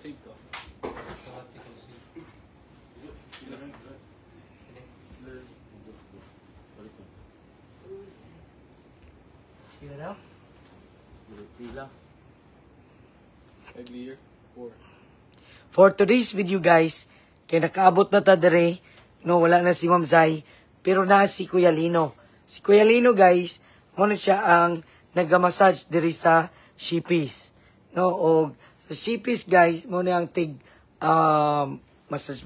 save to. Sila daw? Pila. Clear. 4. For today's video guys, kay nakaabot na ta dere, no, wala na si Ma'am Zai, pero na si Kuya Lino. Si Kuya Lino guys, muna siya ang nagamassage diri sa Shippies. No, o sa Shippies guys, muna ang tig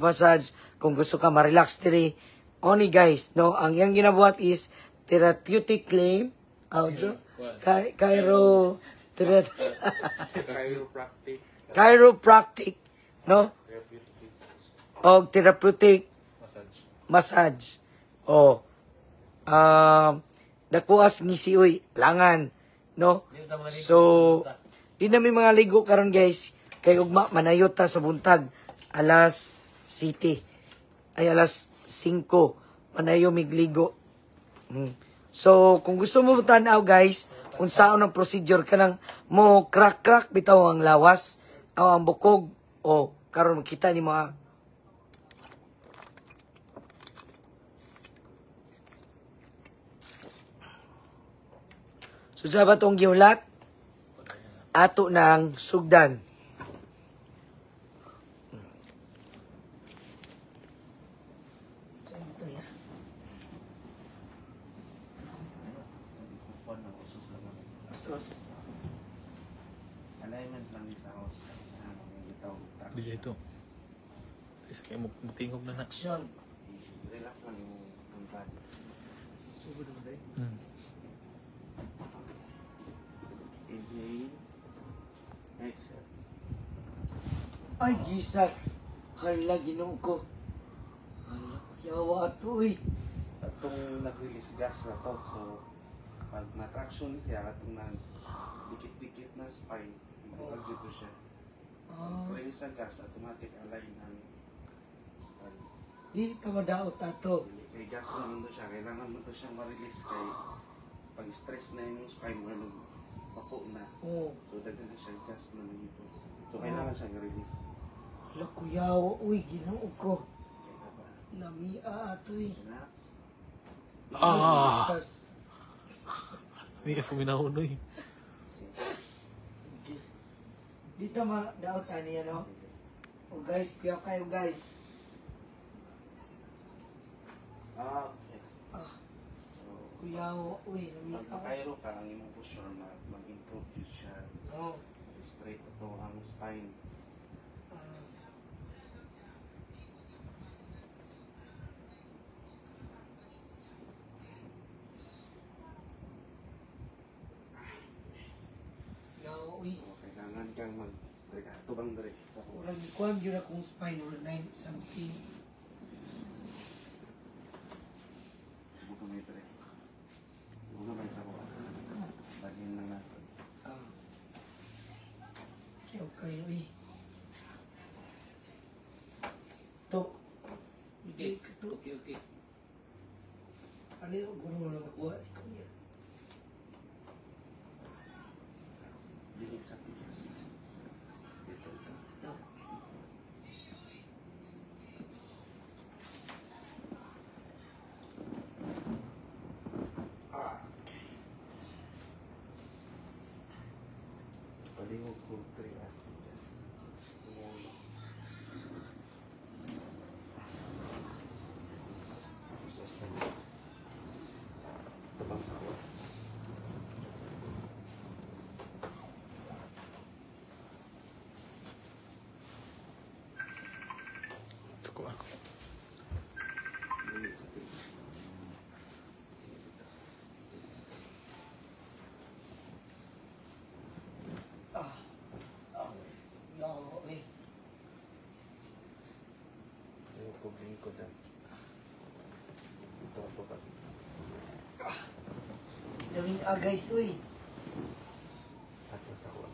massage kung gusto ka ma-relax diri. Only guys, no, ang yang ginabuhat is therapeutic claim, chiropractic, no? O therapeutic massage. O dakuas ngisi uy, langan, no? So di na may mga ligo karon guys, kay ugma manayot ta sa buntag alas 7 ay alas 5 manayo migligo. So kung gusto mo tan-aw guys, unsaon ang procedure kanang mo crack bitaw ang lawas o ang bukog o karon makita ni mga so sa batong giulat ato ng sugdan. Alignment lang sa house. Dili ito. Isa kayo mutingog na na. Action. Relax lang yung body. Sugod mo dai. Inhale. Exhale. Ay, Jesus. Hala, Ginoo ko. Hala, yawa ato eh. Itong nag-release gas na to. So, pag na-traction siya, itong dikit-dikit na spine, mag-dito siya. Release ng gas, automatic align ang spine. Di ka madaot ato. Kay gas naman to siya, kailangan mo to siyang ma-release kay pag stress na yung spine mo, papo na. Oo. So, dagan na siya gas na nangito. So, kailangan siyang release. Hala, kuyawa. Uy, Ginoo ko. Kaya ba? Lamia ato eh. Relax. Jesus. May ako minaunoy. Dito madaot ani ano? O guys, piyaw kayo guys. Okay. So, Kuyawa. Uy, lamia pag nakairo ka, ang imong posture na mag-improve yun siya. Oo. Straight ito ang spine. Kuyawa. Uy. So, kailangan kang tubang dire sa Urang ikuan yun akong spine. Urang 9 something. buka may dire. Buka may sa buka. Lagyan lang natin. Piyaw kayo eh. To. Okay. To. Okay. Ano yung guro mo na nakuha si Kuya? Dilig sa tigas. Ito. No. Palingog ko dire at tigas. Tumulo. Tabang sa kuwa. Suko ako. Dilig sa tigas. Yawa eh. Lingkod yan. Ito ka. Lamia guys uy. Ato sa kuwa.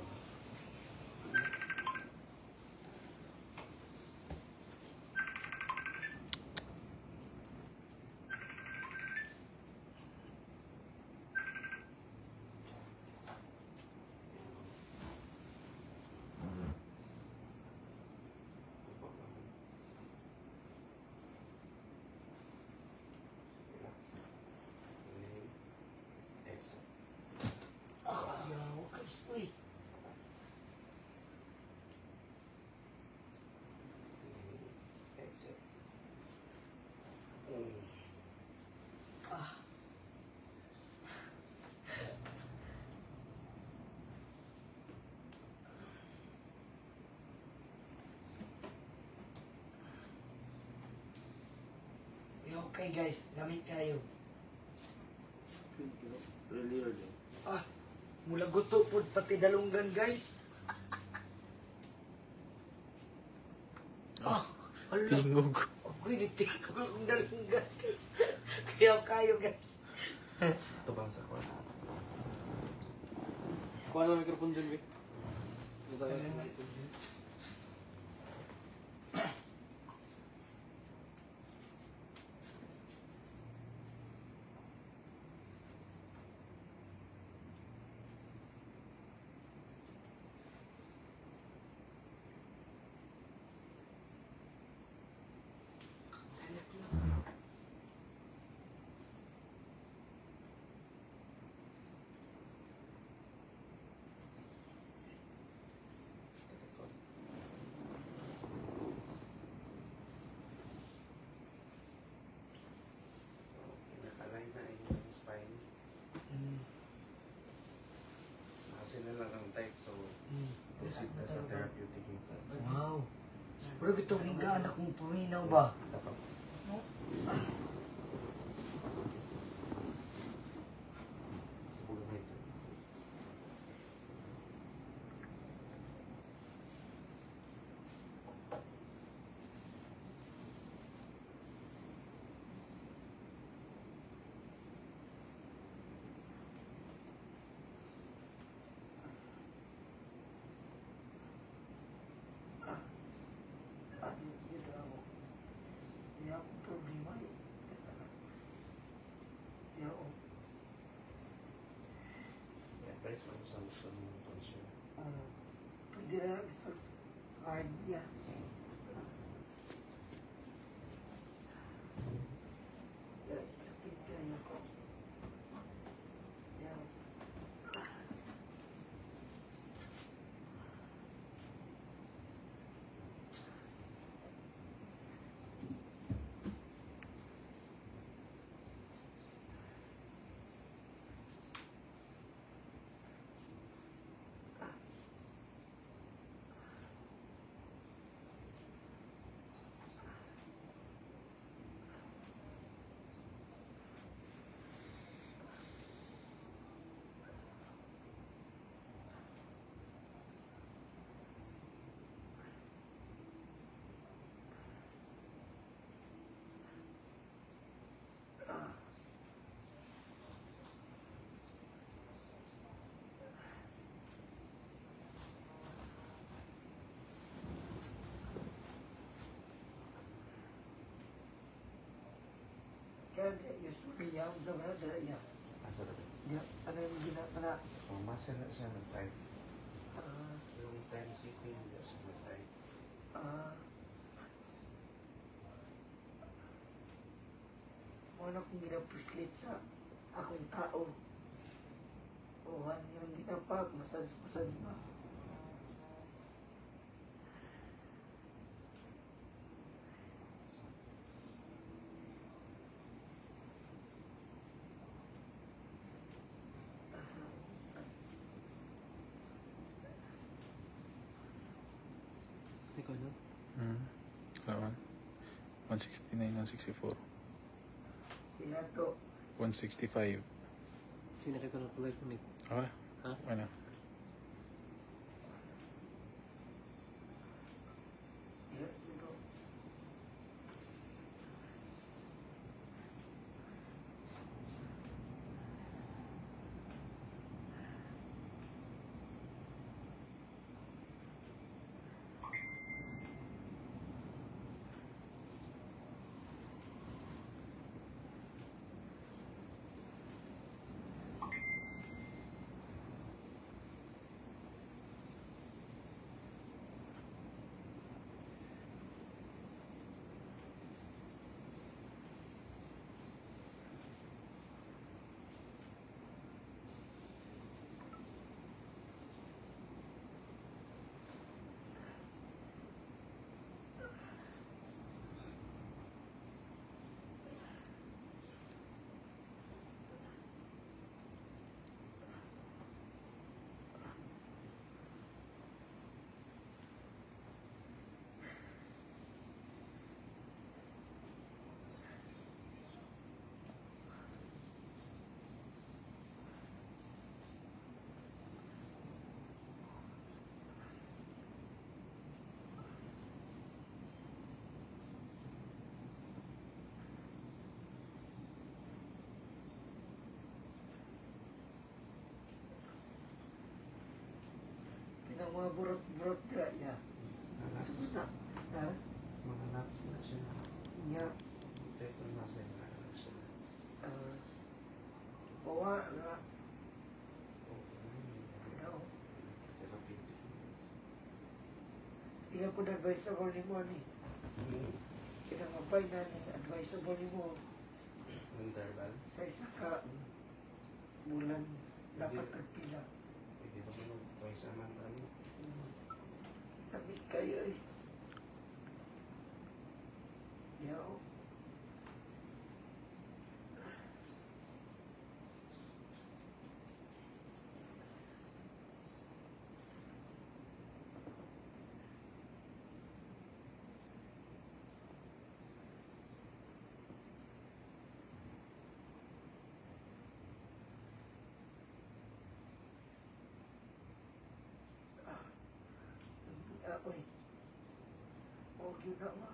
Okay guys, lamig kayo. Really early. Ah, mula guto po pati dalunggan guys. Ah, hala. Tingog. Ako'y nitingko akong dalunggan guys. Kaya kayo guys. Ito bang sa kwan? Kuha na microphone dyan, Vic. Nakalay na yung spine. Kasi na lang ang type, so proceed na sa therapeutic minsan. Wow. Pero bitong lingga anak mong paminaw ba? Sa bulo na ito. Dito ako. Hindi ako problema eh. Yo, Advice mo sa gusto mong conscious. pwede na sa card niya. Sakit kayo ko. Yo. Kaya usually yaw sa mga ya. Asa na ito? Ya, ano yung ginapana? Masa na siya ng type. Ah, Yung time sitting, hindi siya ng type. ah. Ano kong ginapuslit sa akong tao. Uhan yung ginapag, masas-masas ba? Ikaw na. Lawan. 169, 164. Kaya to, 165. Sino kayo ka kulay ko, Nick? Okay. Ha? Bueno. ya, pero mga burot-burot ka niya. Sa ha? Mga nuts na siya. Niya. Ito nasa yung anak siya. Bawa na. Ano? Therapeutic. Iya ko na advisable ni mo ni. Kinamapay na ni advisable ni mo. Nandarbal. Sa isa ka bulan dapat kagpila. Pwede naman mag-twice a month ano. Kami kayo eh. Yaw. Ako eh. Huwag yun na ma.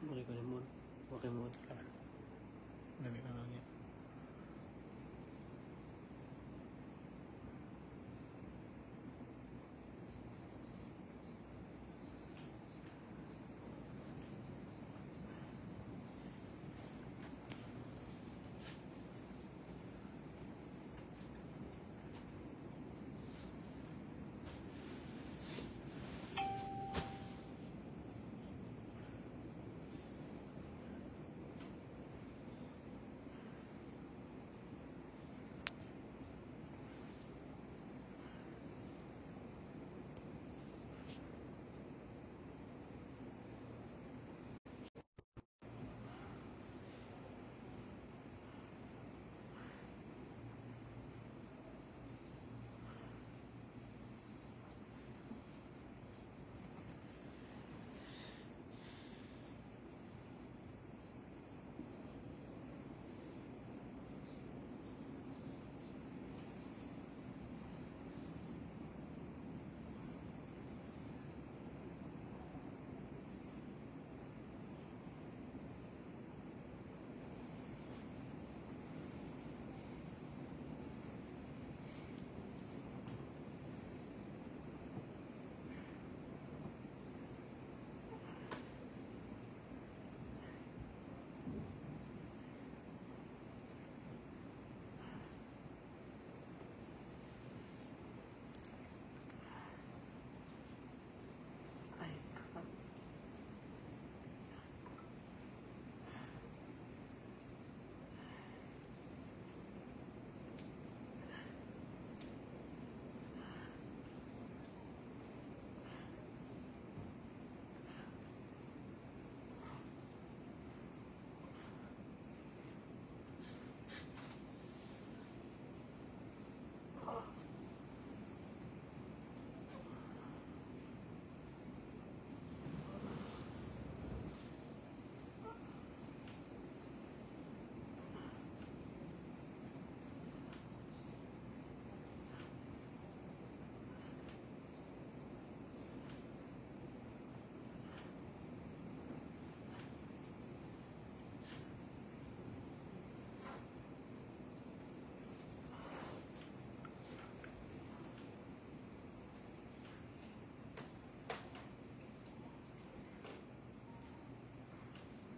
Bakit ka naman? Bakit mo? Dami na lang niya.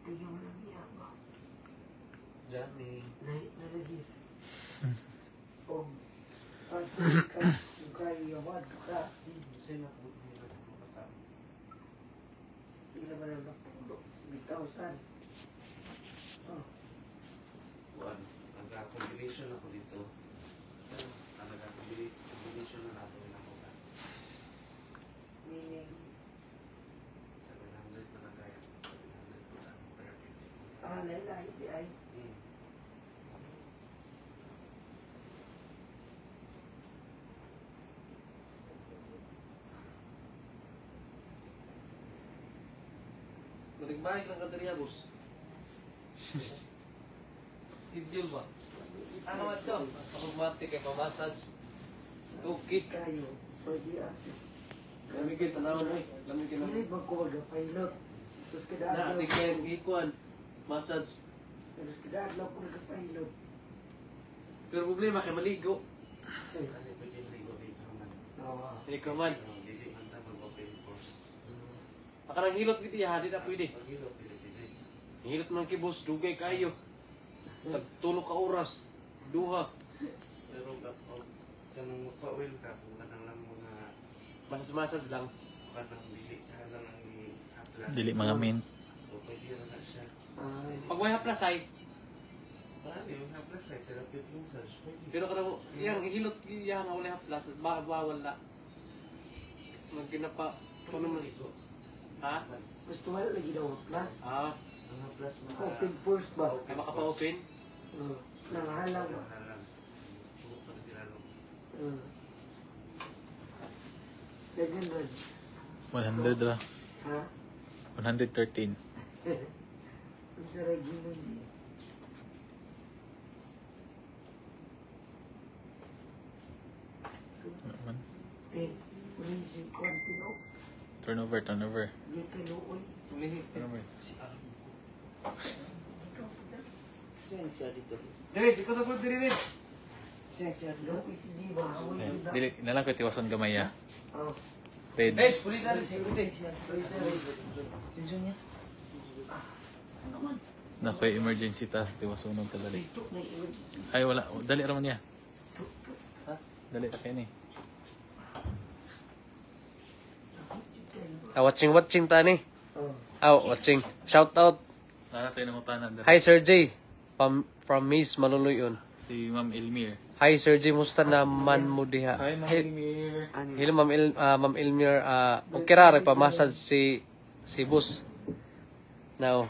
Tingnan mo lang niya ba? Johnny. Nalagi. Yawad ka. Sino po nila po katao? Ila ba na napundo? 3,000. Oh. Buwan, nag-combination ako dito. Nag-combination na natin ako ka. Meaning, 700 na kaya. 700 na therapeutic. lalay, di ay. Balik-balik lang ka dari boss. Schedule ba? Ano ba ito? Automatic ay pamassage. Okay. Kayo, pwede Lamigin, tanawin ay. Lamigin Hindi na. ba ko mag-pilot? Tapos Na, kadadlaw. ating kayo ikuan. Massage. Tapos kadadlaw ko nag-pilot. Pero problema kay maligo. Ano ba yung ligo dito man? Oo. Hindi ka man. Dili man ta mag-open course. Akanang hilot kiti ha, di na pwede. Pag-ilo, pili-pili. Hilot man kibos, dugay kayo. Tagtulog ka oras. Duha. Pero kapag kanang magpa-oil ka, kung kanang lang mo na Massage lang. kanang dili ka lang ang i-haplas. Dili mga min. So, pwede na siya. Pag may haplas ay, Paano yung haplas ay therapeutic massage? Pwede. pero kanang yang hilot yang nga wala haplas, bawal na. Magginapa. Kung Kuno man ito. Ha? Gusto mo lagi daw plus? Ah, Ang haplas mo Open first ba? ay makapa-open. Nangahalang ba? Halang. Huwag pa na tinalo. Dagan ba? 100 ra. Ha? 113. Ang saragin mo siya. Ano man? Ulisin ko ang tino. Turnover. Hindi ka nooy. Turnover. Saan siya dito? Dire, siko sa group dire. Saan siya dito? Si Jiba. Ayan. Dili na lang ko tiwason gamay ya. Oh. Red. Hey, pulis ari security. Sensyon niya. Ano man? Na ko emergency task tiwasonon ta dali. Ito na emergency. Ay wala, dali ra man niya. Ha? Dali ra kay ni. Watching tani. Oh. Watching. Shout out. Nara tayo nangutanan dali. Hi Sir J. From Miss Maluluyon. Si Ma'am Elmir. Hi Sir J, musta naman mo diha? Hi Ma'am Elmir. Hello Ma'am Elmir, okay ra pa massage si boss. Now,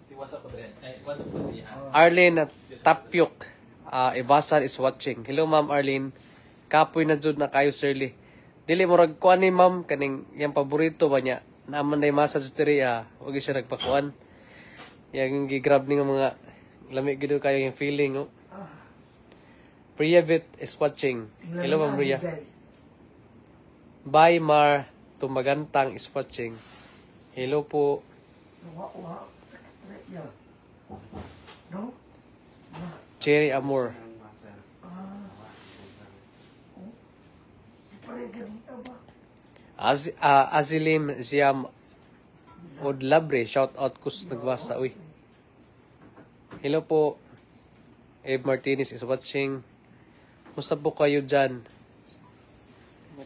Tiwasa ko dali. Ay, wala ko dali. Arlene Tapyok, Ibasar is watching. Hello Ma'am Arlene. Kapoy na jud na kayo Sirly. Dili mo rag kuan ni Ma'am kaning yang paborito ba niya? Naaman na massage diri wag siya nagpakuan. Yang gi-grab ni nga mga lamig gid kayo yung feeling oh. Priyavit is watching. Hello Ma'am Ria. Bye Mar Tumagantang is watching. Hello po. Wa. Yeah. No? Cherry Amor. Ang massage. Pare ganito ba? Azilim Ziam Odlabre. Shout out kus nagbasa. Uy. Hello po. Eve Martinez is watching. Musta po kayo dyan?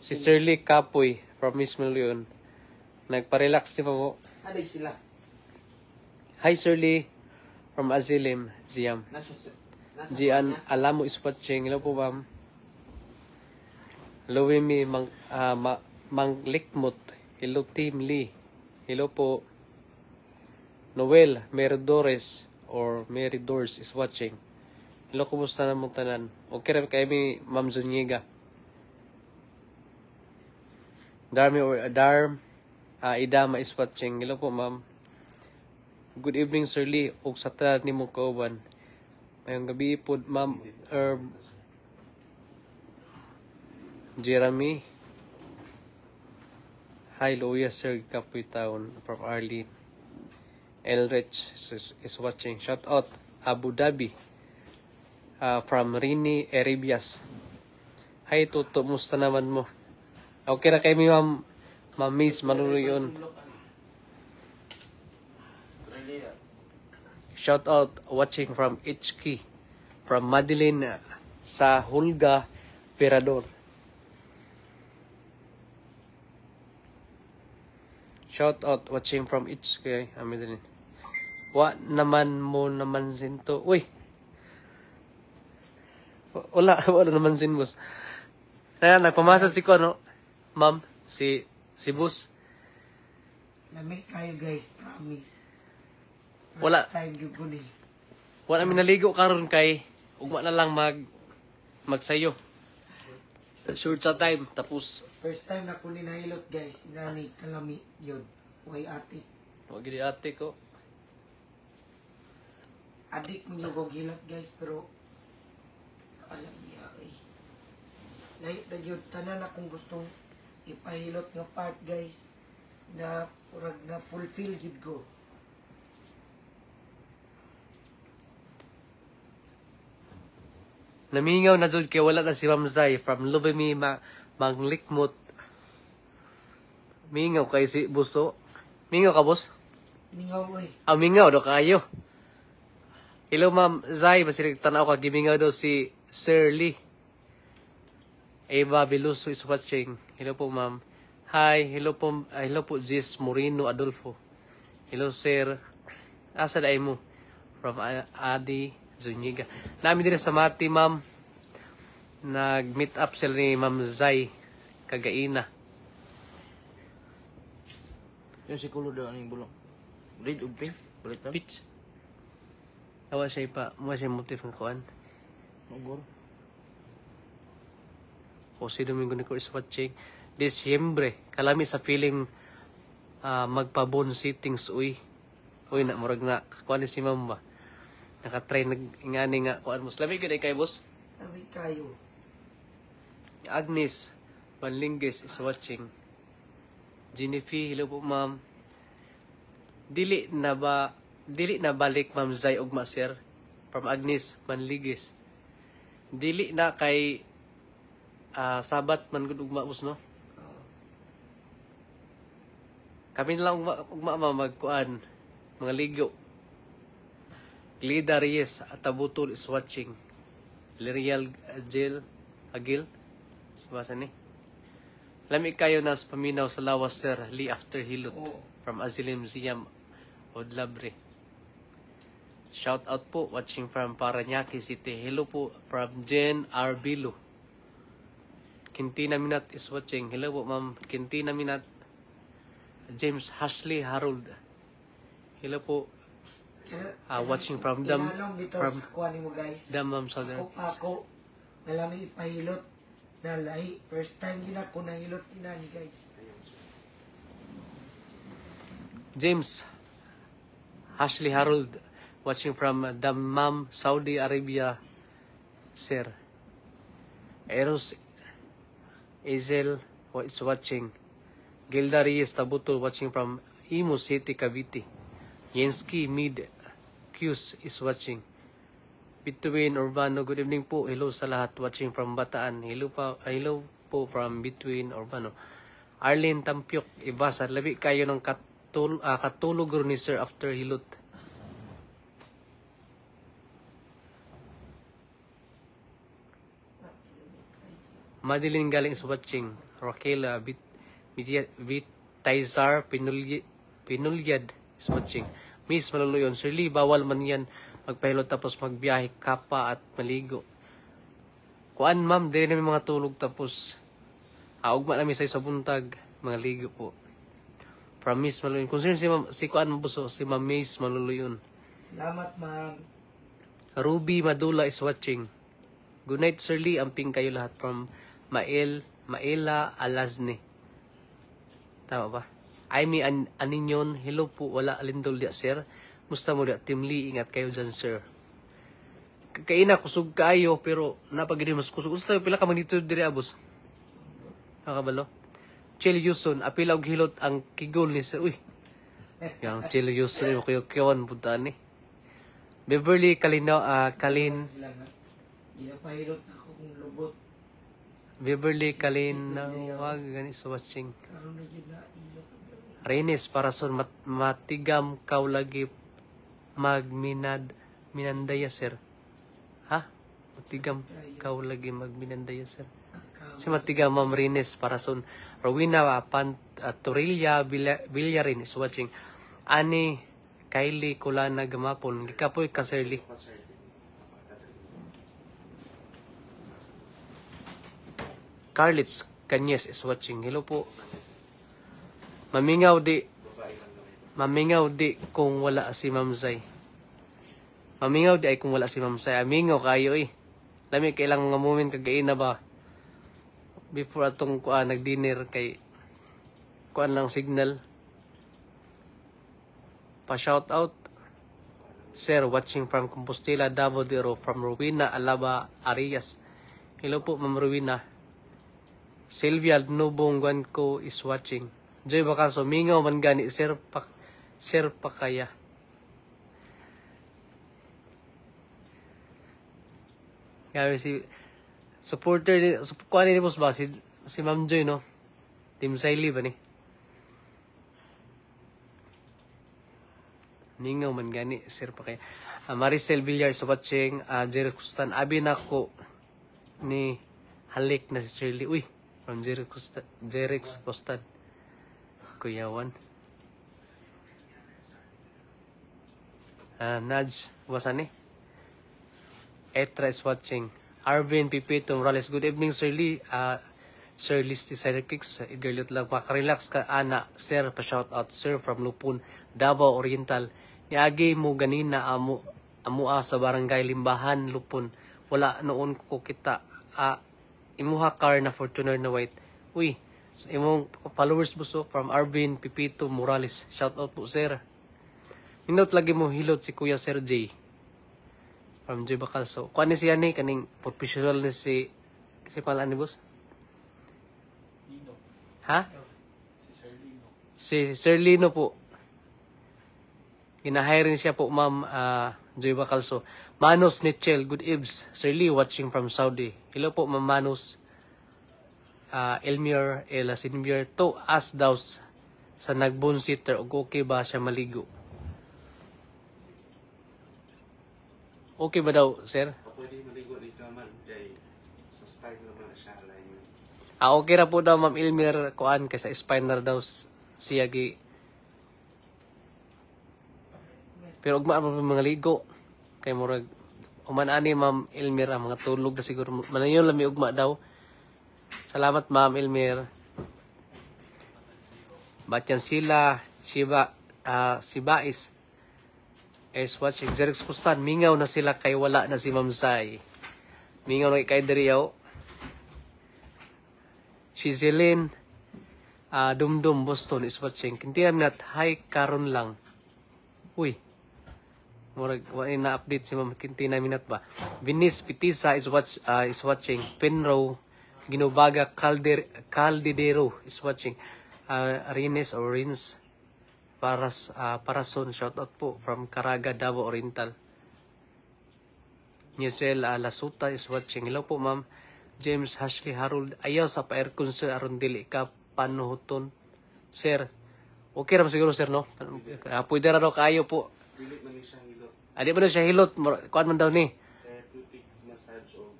Si Sirly Kapoy from Miss Million. Nagpa-relax di ba mo? Ano sila? Hi Sirly from Azilim Ziam. Gian Alamo is watching. Hello po ma'am. Hello Wimi Mang Likmut. Hello Team Lee. Hello po. Noel Meridores or Meridors is watching. Hello, kumusta na mong tanan? Okay rin kayo may Ma'am Zuniga. Idama is watching. Hello po ma'am. Good evening Sir Lee. Og sa tanan ni mong kauban. Mayong gabi po ma'am Jeremy. Hi Loya Sir Kapoy Town from Arlene. Elrich is watching. Shout out Abu Dhabi. From Rini Eribias. Hi Tuto, musta naman mo? Okay na kayo ma'am Miss Maluluyon. Shout out watching from HK. From Madeline sa Hulga, Emperador. Shout out watching from each kay amin din. Wa naman mo naman sinto. Uy. Wala naman sin boss. Kaya nagpamasa si ko no. Ma'am, si boss. Lamig kayo guys, promise. First Wala. time yung ko ni. Wala mi naligo karon kay ugma na lang magsayo. Short sa time tapos First time na ko ni nahilot guys, inani kalami yun. Way ate. wag gid ate ko. Adik mo yung hilot guys, pero alam niya eh. Lahat na yun, tanan akong gustong ipahilot nga part guys, na purag na fulfill yun ko. Namingaw na jud kay wala na si Ma'am Zai from Lubemi Manglikmot. Mingaw kay si Buso. Mingaw ka, boss? Mingaw eh. Mingaw do kayo. Hello Ma'am Zai, basilig tanaw ka gimingaw daw si Sir Lee. Eva Beluso is watching. Hello po ma'am. Hi, hello po Jis Moreno Adolfo. Hello sir. Asa dai mo? From Adi Zuniga. Namin din sa Mati, ma'am. Nag-meet up sila ni Ma'am Zai Kagaina. Yung si Kulo daw ang bulong. Red ug pink. Balik na. Pitch. Awa siya pa. Mga siya motif ng kuan. Magor. Jose Domingo Nico is watching. Disyembre. Kalami sa feeling magpabon sittings. Uy, na murag na. Kuan ni si ma'am ba? Nakatry nag-ingani nga. Kuan mo. Lamig yun ay kay boss. Lamig kayo. Agnes Manlinges is watching. Jennifer, hello po ma'am. Dili na balik Ma'am Zai ugma sir. From Agnes Manlinges. Dili na kay sabat man gud ugma bus no. Kami na lang ugma magkuan mga ligo. Glida Reyes at Tabutol is watching. Lirial Agil. Basa ni. Lami kayo nas paminaw sa lawas sir. Lee after hilot. From Azilim Ziam Odlabre. Shout out po watching from Paranaque City. Hello po from Jen Arbilo. Quintina Minat is watching. Hello po ma'am. Quintina Minat. James Ashley Harold. Hello po. Watching from Dam. From kuha mo guys. Dam Ma'am Southern. Ako, malami ipahilot na lahi. First time yun ako nahilot inani guys. James Ashley Harold. Watching from Dammam, Saudi Arabia, sir. Eros Ezel is watching. Gilda Reyes Tabutol watching from Imo City, Cavite. Yensky Mid Q's is watching. Between Urbano, good evening po. Hello sa lahat watching from Bataan. Hello po from Between Urbano. Arlene Tampiok, Ibasa. Labi kayo ng katulog ni sir after hilot. Madeline Galing is watching. Raquel Taizar Pinulyad is watching. Miss Maluluyon. Sir Lee, bawal man yan magpahilot tapos magbiyahe kapa at maligo. Kuan ma'am, dili namin mga tulog tapos ugma namin sa buntag, mga ligo po. From Miss Maluluyon. Kung sino si Kuan Mabuso, si Ma'am Miss Maluluyon. Salamat ma'am. Ruby Madula is watching. Good night Sir Lee, amping kayo lahat from Maela Alazne. Tama ba? Aimee Aninyon, hello po, wala alindol dia sir. Musta mo dia, Team Lee, ingat kayo dyan sir. Kaina, kusog kayo, pero napagin mas kusog. Gusto tayo, pila ka manito diri abos. Nakabalo? Chili Yuson, apila og hilot ang kigol ni sir. Uy, yung Chili Yuson, yung kiyawan puntaan ni. Beverly Kalin. Ginapahilot ako kung lubot. Beverly Kalinawag, gani sa watching. Karoon na yun na ilot. Reynes, parason matigam kaw lagi minandaya sir. Ha? Matigam kaw lagi magminandaya sir. Si Matiga, Ma'am Rines, Parason. Rowena Pantorilla Villarin is watching. Ani Kylie Kulana Gamapon. Gikapoy Kaserli. Carlitz Kanyes is watching. Hello po. Mamingaw di kung wala si Ma'am Zay. Mamingaw di ay kung wala si Ma'am Zay. Amingaw kayo eh. Lami kailang mga moment kagain na ba? Before atong nag-dinner kay kuan lang signal. Pa-shout out. Sir, watching from Compostela, Davao de Oro, from Rowena Alaba Arias. Hello po, Ma'am Rowena. Sylvia Nubong Guanco is watching. Joy Bakaso, mingaw man gani, Sir Pakaya. Kaya si supporter ni kuan ni boss ba si Ma'am Joy no. Team Siley ba ni? Mingaw man gani, Sir Pakaya. Maricel Villar is watching. Jerry Kustan, abi nako ni halik na si Shirley. Uy, from Jerry Kustan. Kuyawan. Nudge, wasan eh? Etra is watching. Arvin Pipito Morales, good evening, Sir Lee. Sir Liz Designer Kicks, Edgar Liot lang, makarelax ka, ana, Sir, pa-shout out, Sir, from Lupon, Davao Oriental. Niagi mo ganina, amua sa barangay Limbahan, Lupon. Wala noon ko kita, imuha car na Fortuner na white. Uy, imong followers mo so, from Arvin Pipito Morales, shout out po, Sir. Minot lagi mo hilot si Kuya Sir J. From J Bacalso. Kuha ni siya ni, kaning professional ni si pala ni boss? Lino. Ha? Si Sir Lino. Si Sir Lino po. Ginahiring siya po, Ma'am Joy Bacalso. Manos Nichel, good eves. Sir Lee, watching from Saudi. Hello po, Ma'am Manos. Elmir Sinbier. To as daw sa nagbunsitter. Okay ba siya maligo? Okay ba daw, Sir? Pwede maligo dito man kay sa style naman na siya lain. Okay ra po daw, Ma'am Elmir, kuan kay sa spiner daw siya gi. Pero ugma pa mga ligo kay murag uman ani, Ma'am Elmir, mga tulog na siguro manayon lami ugma daw. Salamat, Ma'am Elmir. Batyan sila Sibais is watching. Jerex Kustan, mingaw na sila kay wala na si Ma'am Sai. Mingaw na kay Deriyaw. Shizelin Dumdum Boston is watching. Kintiyan nat, hi karon lang. Uy, murag na update si Ma'am Kintina minat ba. Venice Pitisa is watching. Penrow Ginubaga Caldidero is watching. Rines or Rins Parason, shout out po from Caraga, Davao Oriental. Niesel Lasuta is watching. Hello po, Ma'am. James Ashley Harold, ayaw sa pa-aircon, Sir, aron dili ka panuhuton. Sir, okay ra siguro, Sir, no? Pwede ra daw kayo po. Dili man ni siya hilot. Adi ba na siya hilot? Kuan man daw ni? Therapeutic massage o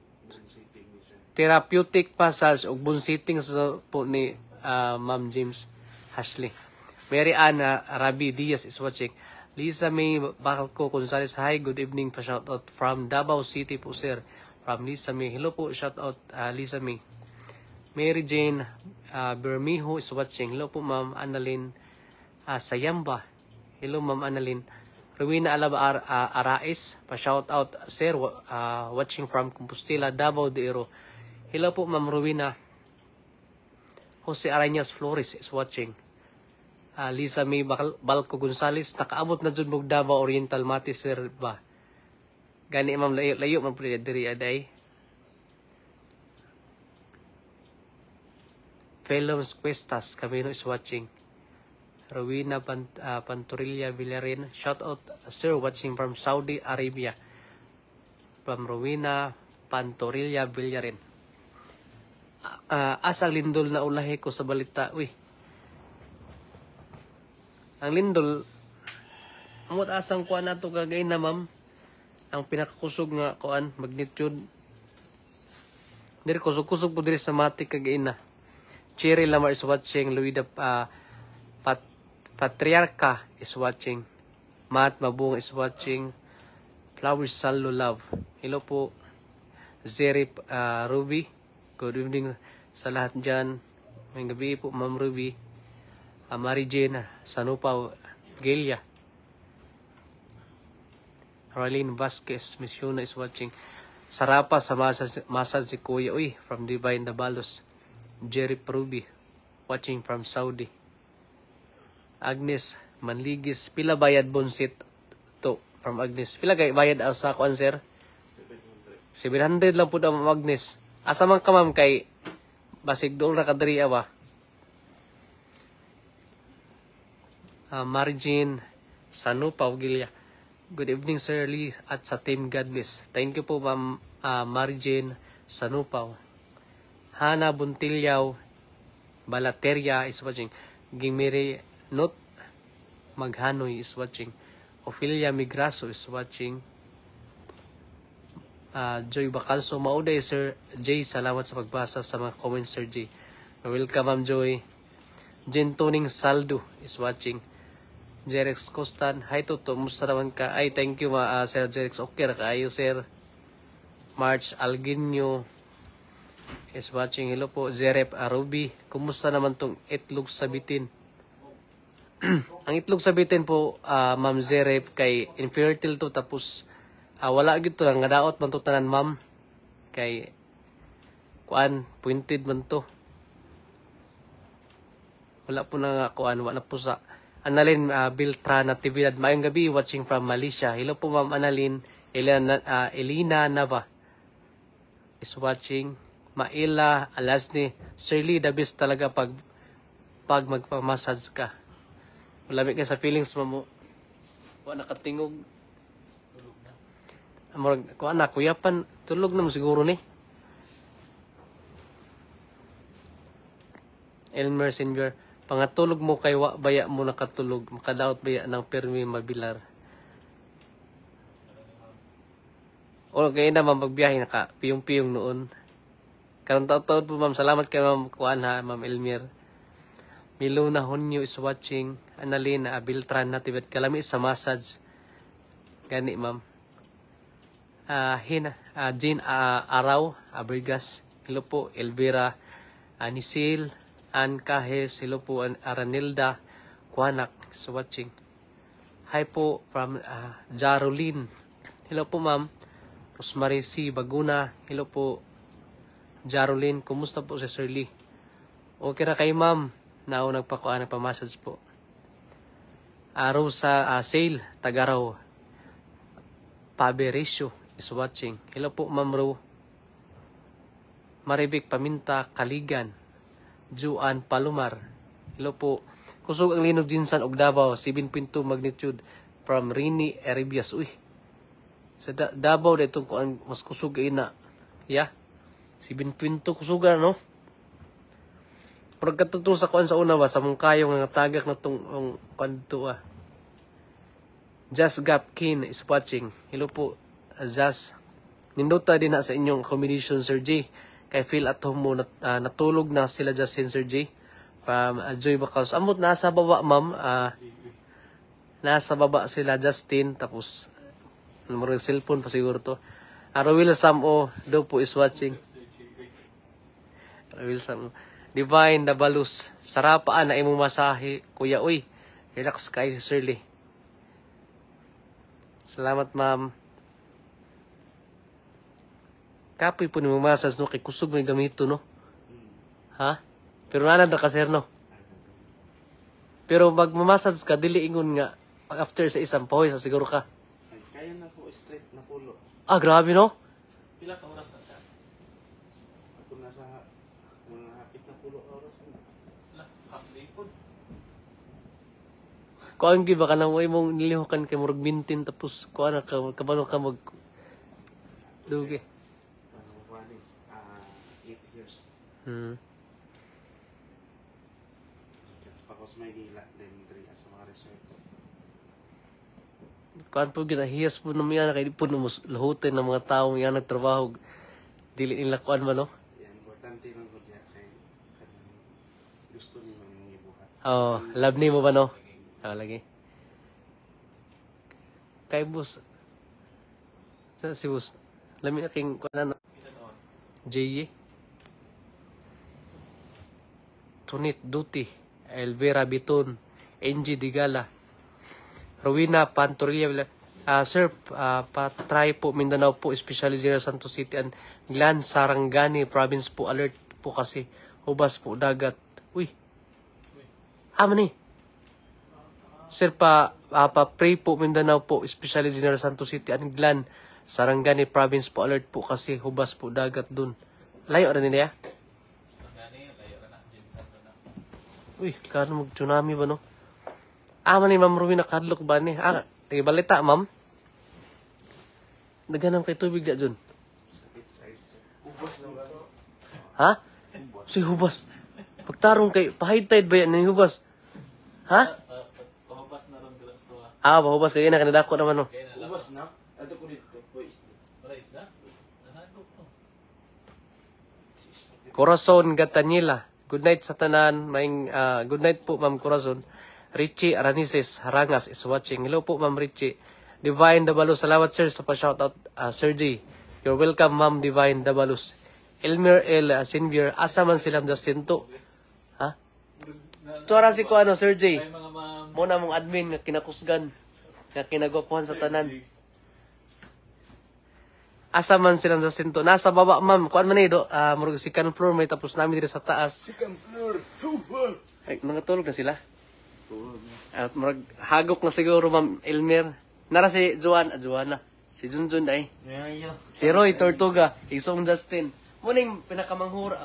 sitting ni siya. Therapeutic massage o bone sitting po ni Ma'am James Ashley. Mary Anna Rabi Diaz is watching. Lisa May Bacalco Gonzales, hi, good evening pa, shout out from Davao City po, Sir. From Lisa May, hello po, shout out Lisa May. Mary Jane Bermijo is watching. Hello po, Ma'am Annalyn Sayamba. Hello, Ma'am Annalyn. Rowena Alaba Arais, pa shout out, Sir, watching from Compostela, Davao de Oro. Hello po, Ma'am Rowena. Jose Arañas Flores is watching. Lisa May Balco Gonzales, nakaabot na dyan mong Davao Oriental, Mati, Sir ba? Gani, Ma'am, layo man po diri aday. Felons Cuestas Camino is watching. Rowena Pantorilla Villarin, shout out, Sir, watching from Saudi Arabia. From Rowena Pantorilla Villarin. Asang lindol na ulahi ko sa balita. Uy, ang lindol, amot asang kuan nato kagay na, Ma'am, ang pinakakusog nga kuan magnitude Diri kusog-kusog po diri sa Matic kagaina. Cherry Lamar is watching. Luida Patriarca is watching. Matt Mabung is watching. Flowers Salo Love. Hello po. Zeri Ruby. Good evening sa lahat dyan. May gabi po, Ma'am Ruby. Mary Jane Sanupaw Gelia. Arlene Vasquez Misyuna is watching. Sarapa sa massage si Kuya. Uy, from Divine Dabalos. Jerry Ruby watching from Saudi. Agnes Manligis. Pila bayad bonsit to from Agnes. Pila kay bayad sa kuan sir? 700 lang po daw, Ma'am Agnes. Asa man ka, ma'am, kay basig doon na kadiri ba? Margin Sanupaw Gilya. Good evening, Sir Lee, at sa Team Godless. Thank you po, Ma'am Margin Sanupaw. Hana Buntilyaw Balateria is watching. Gimiri Not Maghanoy is watching. Ophelia Migraso is watching. Joy Bacalso, mauday Sir Jay, salamat sa pagbasa sa mga comments Sir Jay. Welcome Ma'am Joy. Jen Toning Saldo is watching. Jerex Costan, hi Toto, musta naman ka? Ay, thank you Sir Jerex, okay na kaayo Sir. March Alginyo is watching. Hello po Zerep Ruby, kumusta naman tong itlog sa bitin? Ang itlog sa bitin po, Ma'am Zerep, kay infertile to, tapos wala gito lang, nga daot man to tanan, ma'am. Kay, kuan, pointed man to. Wala po na nga, kuan, wala po sa Annalyn Biltra Natividad. Mayong gabi, watching from Malaysia. Hello po, Ma'am Annalyn. Elina Nava is watching. Maila Alasni. Sir Lee, the best talaga pag magpamassage ka. Malamig ka sa feelings mo. Wala nakatingog. Amorag ko anak kuya pan tulog na mo siguro ni. Elmer Senior, pangatulog mo kay wa baya mo nakatulog, makadaot baya ng permi mabilar. Okay na ma'am, pagbiyahe naka piyong-piyong noon. Karon taon po ma'am, salamat kay ma'am kuan ha, Ma'am Elmer. Miluna Honyo is watching. Annalyn Biltran Natividad, kalami sa massage. Gani ma'am. Jean Araw, Abergas, hello po, Elvira, Anisil, Ann Cajes, hello po, Aranilda, Kuanak, so watching. Hi po from Jarolin, hello po ma'am, Rosemary C. Baguna, hello po, Jarolin, kumusta po si Sir Lee? Okay na kay ma'am, nagpa-massage po. Rosa Sale, Tagaraw, Paberesyo is watching. Hello po, Ma'am Ro. Maribik Paminta Kaligan. Juan Palomar. Hello po. Kusog ang linog Jinsan og Davao. 7.2 magnitude from Rini Eribias. Uy. Sa Davao na itong kuan mas kusog na. Yeah. 7.2 kusugan, no? Pero katutong sa kuan sa una ba, sa mong kayong nga tagak na itong kuan dito Just Gap Kin is watching. Hello po. Just nindota din na sa inyong combination Sir J. Kay feel at home mo natulog na sila Justin Sir J. From Joy Bacals. Amot nasa baba ma'am. Nasa baba sila Justin. Tapos numero cellphone pa siguro to. Rowil Samo do po is watching. Rowil Samo. Divine Dabalus. Sarapaan na imong masahe. Kuya uy. Relax kayo Sir Lee. Salamat ma'am. Kapoy po ni mo massage no, kay kusog may gamito no. Ha? Pero nanad na ka sir no. Pero pag mamassage ka, dili ingon nga pag after sa isang pahoy sa siguro ka. Ay, kaya na po straight na pulo. Ah, grabe no. Pila ka oras na sa? Ako nasa mga hapit na pulo oras po. Half day po. Kuan gyud baka nang way mong nilihukan kay murag mintin tapos kuan ka kabalo ka mag dugi. 8 years. Tapos Maynila, then diri sa mga resort. Kuan po ginahiyas po naman yan kay po lahutin ng mga tao yan nagtrabaho dili nila kuan man no. gusto niyo yung ibuhat. Oh, love ni mo ba no? Ah, lagi. Kay boss. Sa si boss. Lami aking kuan ano. J. Tunit Duty, Elvira Biton, NG Digala, Rowena Pantorilla. Sir, pa-try po Mindanao po, especially General Santos City and Glan Sarangani Province po, alert po kasi hubas po dagat. Uy. Ni. Sir, pa-pray po Mindanao po, especially General Santos City and Glan Sarangani Province po, alert po kasi hubas po dagat dun. Layo rin nila ya? Uy, kano mag-tsunami ba no? Man ni Ma'am Rowena kadlok ba ni? Balita, ma'am. Naghanap kay tubig diya dun. Ha? Si hubas. Pagtarong kay pahid tide ba yan ni hubas? Ha? Pahubas na ron dulas to. Pahubas kay na kanadako naman no. Ubas na? Ato ko dito. Wala isda? Nanagok to. Corazon Gatanyela. Good night sa tanan. Good night po, Ma'am Corazon. Richie Aranises Harangas is watching. Hello po, Ma'am Richie. Divine Dabalos. Salamat, sir, sa pa-shoutout. Sir G. You're welcome, Ma'am Divine Dabalos. Elmer L. Sinvier. Asa man silang Justin to? Ha? Tuwara si ko ano, Sir J. Ay mga ma'am. Muna mong admin nga kinakusgan. Nga kinagwapuhan sa tanan. Asa man silang Justin to? Nasa baba, ma'am. Kuan man eh, murag second floor may tapos namin dito sa taas. Second floor. Ay, nangatulog na sila. At murag hagok na siguro, Ma'am Elmer. Nara si Joanna. Si Junjun ay. Si Roy Tortuga. Isong Justin. Muning pinakamanghur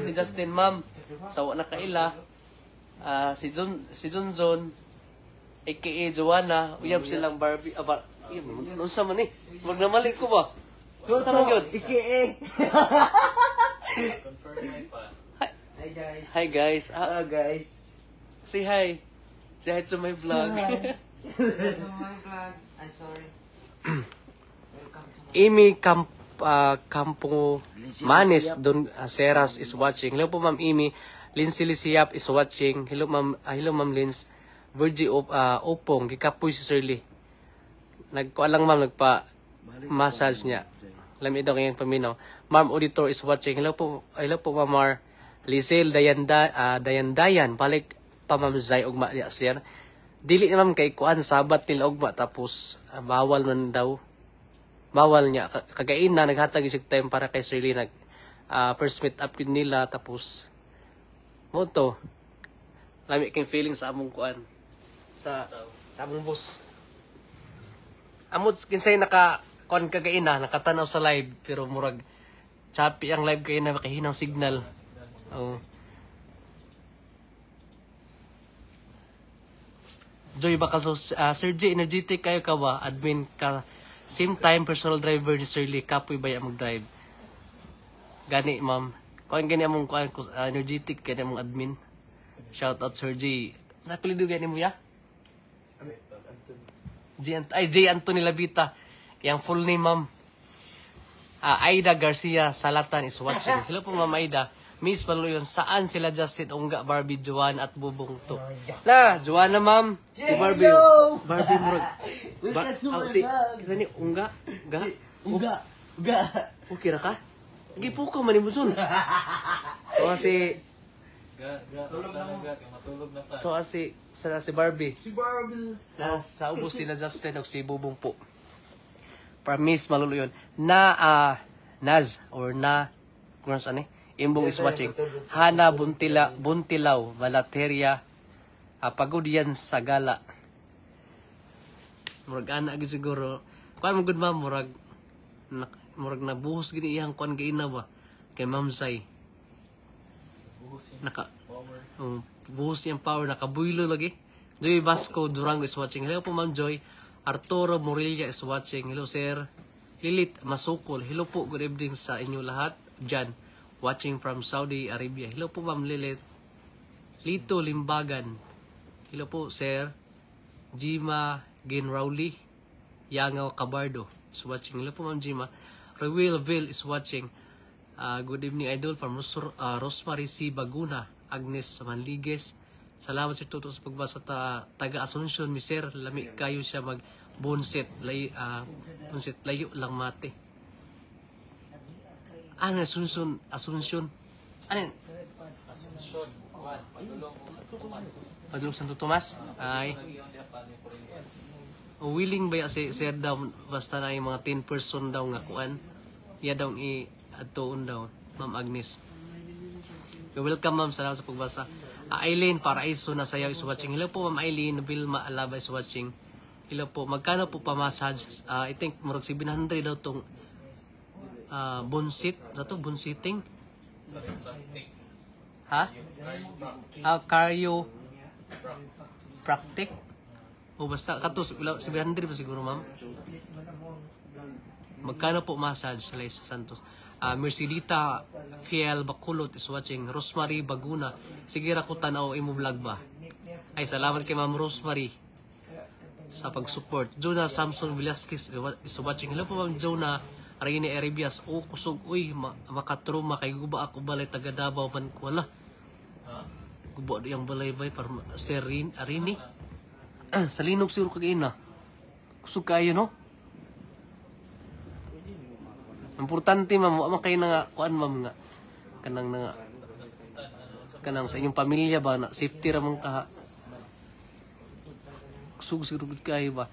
ni Justin, ma'am. Sa wala kaila. Si Junjun. A.K.A. Joanna. Uyab silang Barbie. Unsa man eh. Magnamali ko ba? Unsa man yun? Ike. Confirm na pa. Hi guys. Hi guys. Hello guys. Say hi. Say hi to my vlog. To my vlog. I'm sorry. Welcome to my Amy Campo Manes Don Seras is watching. Hello po, Ma'am Amy. Lindsay Lisiap is watching. Hello Ma'am Lins. Virgie Opong gikapoy si Shirley. Nagkualang ma'am nagpa-massage niya. Lami daw kayong paminaw. Ma'am Auditor is watching. Hello po Ma'am Mar. Lizel Dayan balik pa Ma'am Zay ugma niya sir. Dili na ma'am kay kuan sabat nila ugma tapos bawal man daw. Bawal niya kagain na naghatag isig time para kay Shirley first meet up din nila tapos mo to. Lami kayong feeling sa among kuan sa among boss. Amod kinsay kuan kagain na nakatanaw sa live pero murag choppy ang live kay na makahinang signal. Oh. Joy bakal Sir J, energetic kayo ka ba? Admin ka. Same time personal driver ni Sir Lee. Kapoy ba yung mag-drive? Gani, ma'am. Kuan gani among kuan energetic gani among admin. Shout out Sir J. Napilido gani mo ya? J. Anthony Labita. Yang full name, ma'am. Aida Garcia Salatan is watching. Hello po, Ma'am Aida. Miss Paluyon, saan sila Justin, Ungga, Barbie, Joanne at Bubong to? La, Joanna, ma'am. Si Barbie. Barbie murag. Kisa ni Ungga? Uga. Okay ra ka? Gipo ka man imuson. So si Matulog na pa. si Barbie. Si Barbie. Sa ubos sila Justin o si Bubong po. Promise maluluyon. Naz or kung saan eh? Imbong is watching. Hana Buntilaw, Valateria, pagod yan sa gala. Murag ana gid siguro. Kuan mo gud ma'am murag nabuhos gid iyang kuan gaina ba kay Ma'am Zay. Buhos yung power nakabuylo lagi. Joy Vasco Durango is watching. Hello po Ma'am Joy. Arturo Morilla is watching. Hello sir. Lilit Masukol. Hello po, good evening sa inyo lahat. Jan watching from Saudi Arabia. Hello po Ma'am Lilit. Lito Limbagan. Hello po sir. Jima Ginrauli. Yangaw Cabardo is watching. Hello po Ma'am Jima. Rewil Ville is watching. Good evening idol from Rosemary C. Baguna. Agnes Manligues. Salamat Sir Tuto sa pagbasa taga Asunsyon mi Sir, lami kayo siya mag bonset bonset layo lang mate. Ano Asunsyon? Ano yan? Padulong Santo Tomas. Ay. Willing ba ya si Sir daw basta na yung mga 10 person daw nga kuan. Ya daw i-adtoon daw, Ma'am Agnes. Welcome ma'am, salamat sa pagbasa. Aileen Paraiso na sayaw is watching. Hello po Ma'am Aileen, Vilma Alaba is watching. Hello po, magkano po pa-massage? I think murag 700 daw tong bonsit. Dato bonsiting? Ha? Cardio practic? O basta, kato 700 pa siguro ma'am. Magkano po massage sa Liza Santos? Mercedita Fiel Bakulot is watching. Rosemary Baguna. Sige ra ko tanaw imo vlog ba? Ay, salamat kay Ma'am Rosemary sa pag-support. Jonah Samson Velasquez is watching. Hello po Ma'am Jonah. Rene Erebias. O, kusog. Uy, makatruma. Kay guba ako balay taga Davao man. Wala. Guba yung balay-bay para Sir Arini. Sa linog siguro kagain na. Kusog kayo, no? Importante ma'am, wa kayo na nga kuan ma'am nga kanang sa inyong pamilya ba na safety ra mong ka sugod kayo ba.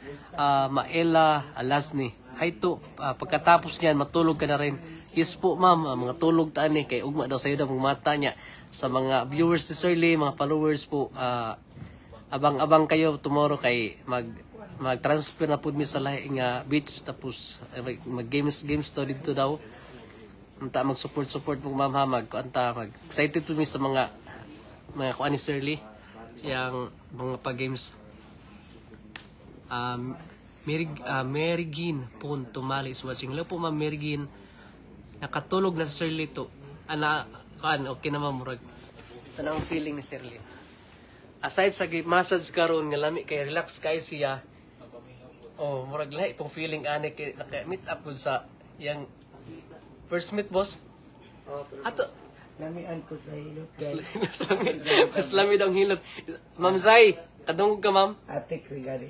Maela Alasni, hay to, pagkatapos niyan matulog ka na rin. Yes po ma'am, mga tulog taan ni kay ugma daw sayo daw mga mata niya. Sa mga viewers ni Sir Lee, mga followers po, abang-abang kayo tomorrow kay mag-transfer na po mi sa lahi nga beach tapos mag-games to dito daw. Anta mag-support po ma'am ha, excited po mi sa mga kuan ni Sir Lee siyang mga pa-games. Mary Gin Pon Tumali is watching. Hello po ma'am Mary Gin. Nakatulog na si Sir Lee to. Kuan okay na ma'am murag. Tanang feeling ni Sir Lee. Aside sa massage karon nga lami kay relax kay siya. Oh, murag lahi itong feeling ane kay naka-meet up gud sa yang first meet boss. Ato Lamian ko sa hilot. mas lami daw ang hilot. Ma'am Zay, kadungog ka ma'am. Ate ko gani.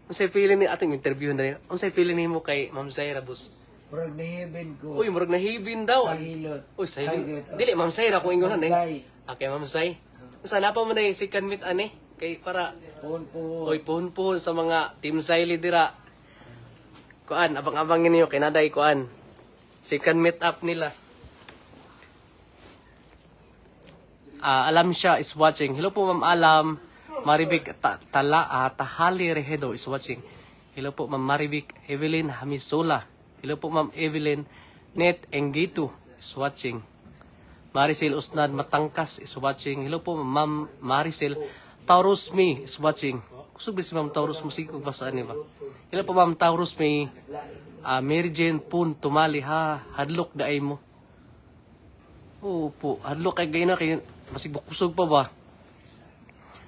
Unsay feeling ni ating interview na rin? Unsay feeling nimo kay Ma'am Zay Rabos? Murag nahibin ko. Uy, murag nahibin daw. Sa hilot. Uy, sa hilot. Dili Ma'am Zay ra ko ingon Ma'am eh. Okay, Ma'am Zay. Sana pa man ay second meet ane kay para Oy, puhon sa mga Team Zayli dira. Kuan, abang-abangin niyo kay naday kuan. Second meet up nila. Alam siya is watching. Hello po Ma'am Alam. Maribik Tahali Rehedo is watching. Hello po Ma'am Maribik Evelyn Hamisola. Hello po Ma'am Evelyn Net Engito is watching. Maricel Usnad Matangkas is watching. Hello po Ma'am Maricel Taurus Me is watching. Kusog si Ma'am Taurus mo sige kung basaan niya ba. Hello po Ma'am Taurus Me. Mary Jane Pun Tumali ha. Hadlok daay mo. Oo po. Hadlok kay gay na kay masig kusog pa ba.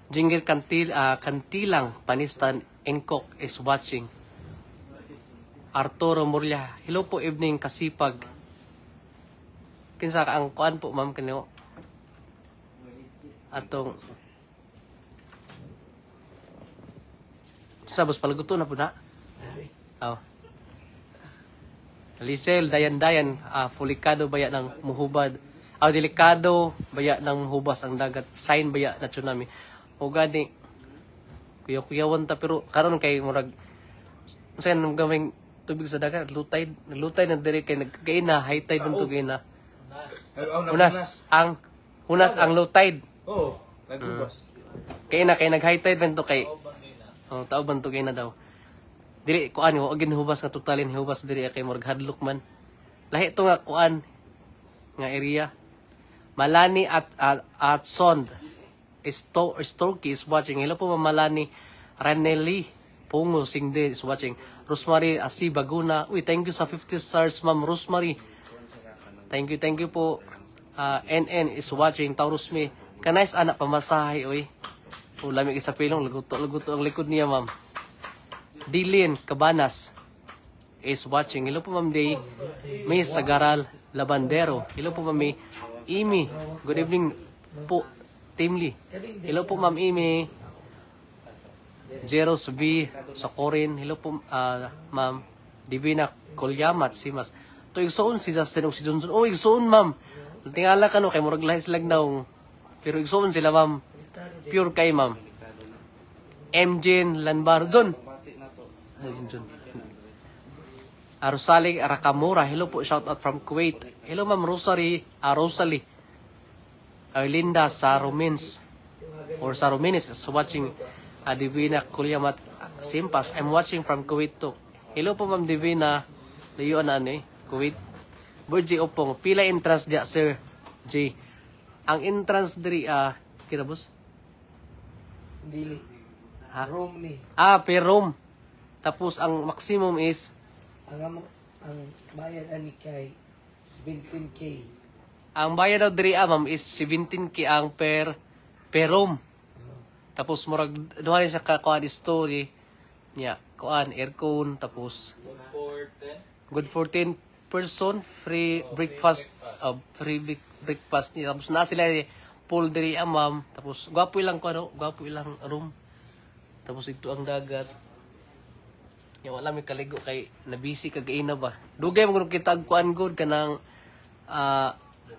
Jingle Kantilang Panistan Engkok is watching. Arturo Murlia. Hello po evening kasipag. Kinsa ka ang kuan po ma'am kanyo. Atong sabos palaguto na po na. Oh. Lisel dayan-dayan fulikado baya ng muhubad. Delikado baya ng muhubas ang dagat. Sign baya na tsunami. O gani kuyawan ta pero karon kay murag unsay nang gamay tubig sa dagat lutay na dire kay nagkagain na high tide ng tugay na. Hunas ang low tide. Oo, nagubas. Kay nag-high tide man to kay tao ban to kay na daw. Dili kuan yo agin hubas nga totalin hubas diri kay murag hadlok man. Lahi to nga kuan nga area. Malani at Sond Storky is watching. Hello po Ma'am Malani. Raneli Pungo Singde is watching. Rosemary Asi Baguna. Uy, thank you sa 50 stars Ma'am Rosemary. Thank you po. NN is watching. Taurus me. Kanais anak pamasahe oy. Lamig isa pilong laguto ang likod niya ma'am. Dilin Cabanas is watching. Hello po Ma'am Day. Miss Sagaral Labandero. Hello po Ma'am. Amy, good evening po, Team Lee. Hello po, Ma'am Amy. Jeros V. Socorin. Hello po, Ma'am. Divina Kolyamat, Simas. To igsoon si Justin o si Johnson. Oh, igsoon, Ma'am. Tingala ka no, kay murag lahis lang daw. Pero igsoon sila, Ma'am. Pure kay, Ma'am. Mjin Lanbar. John. John. Rosali Rakamura. Hello po, shout out from Kuwait. Hello, Ma'am Rosalie. Rosalie. Arlinda Sarumins. Or Saruminis is watching. Divina Kulyamat Simpas. I'm watching from Kuwait too. Hello po, Ma'am Divina. Layo na Kuwait. Burji Opong. Pila entrance dia, Sir J. Ang entrance diri, kira boss? Dili. Ha? Room ni. Per room. Tapos ang maximum is Ang bayad ani kay 17K. ang bayad daw diri ma'am is 17K ang per room. Tapos murag duha sa kuan story niya, kuan aircon tapos good for 10 person, free breakfast breakfast niya. Tapos na sila pool diri ma'am. Tapos gwapo ilang gwapo ilang room. Tapos ito ang dagat. Yung wala may kaligo kay nabisi kagaina ba. Dugay mo kita kuan good kanang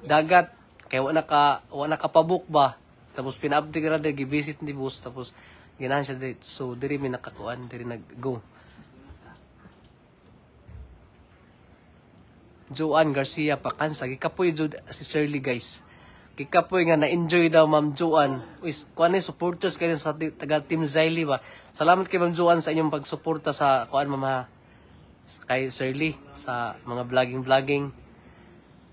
dagat kay wala ka pabuk ba. Tapos pina-update ka ra gi-visit ni boss tapos ginahan siya dito. So diri mi nakakuan, diri nag-go. Joan Garcia Pakansa, gikapoy jud si Shirley guys. Gikapoy nga na-enjoy daw Ma'am Joan. Is kuan supporters kayo sa taga Team Ziley ba. Salamat kay Ma'am Joan sa inyong pagsuporta sa kuan mama kay Shirley sa mga vlogging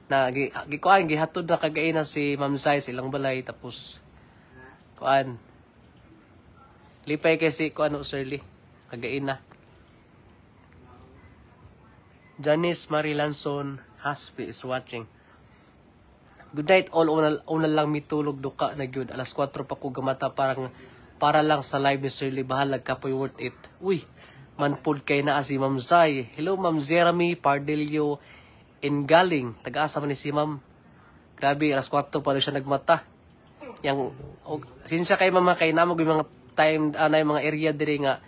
na gikuan gihatod na kagaina si Ma'am Zai sa ilang balay tapos kuan lipay kay si kuan Shirley kagaina. Janice Marie Lanson Haspi is watching. Good night all. Una lang mitulog duka na gyud. Alas 4 pa ko gamata para lang sa live ni Shirley. Bahalag kapoy worth it. Uy, manpod kay na si Ma'am Zai. Hello Ma'am Jeremy Pardelio Ingaling. Taga-asa man ni si Ma'am. Grabe, alas 4 pa rin siya nagmata. Sinsya kay Mama kay namog yung mga time, yung mga area diri nga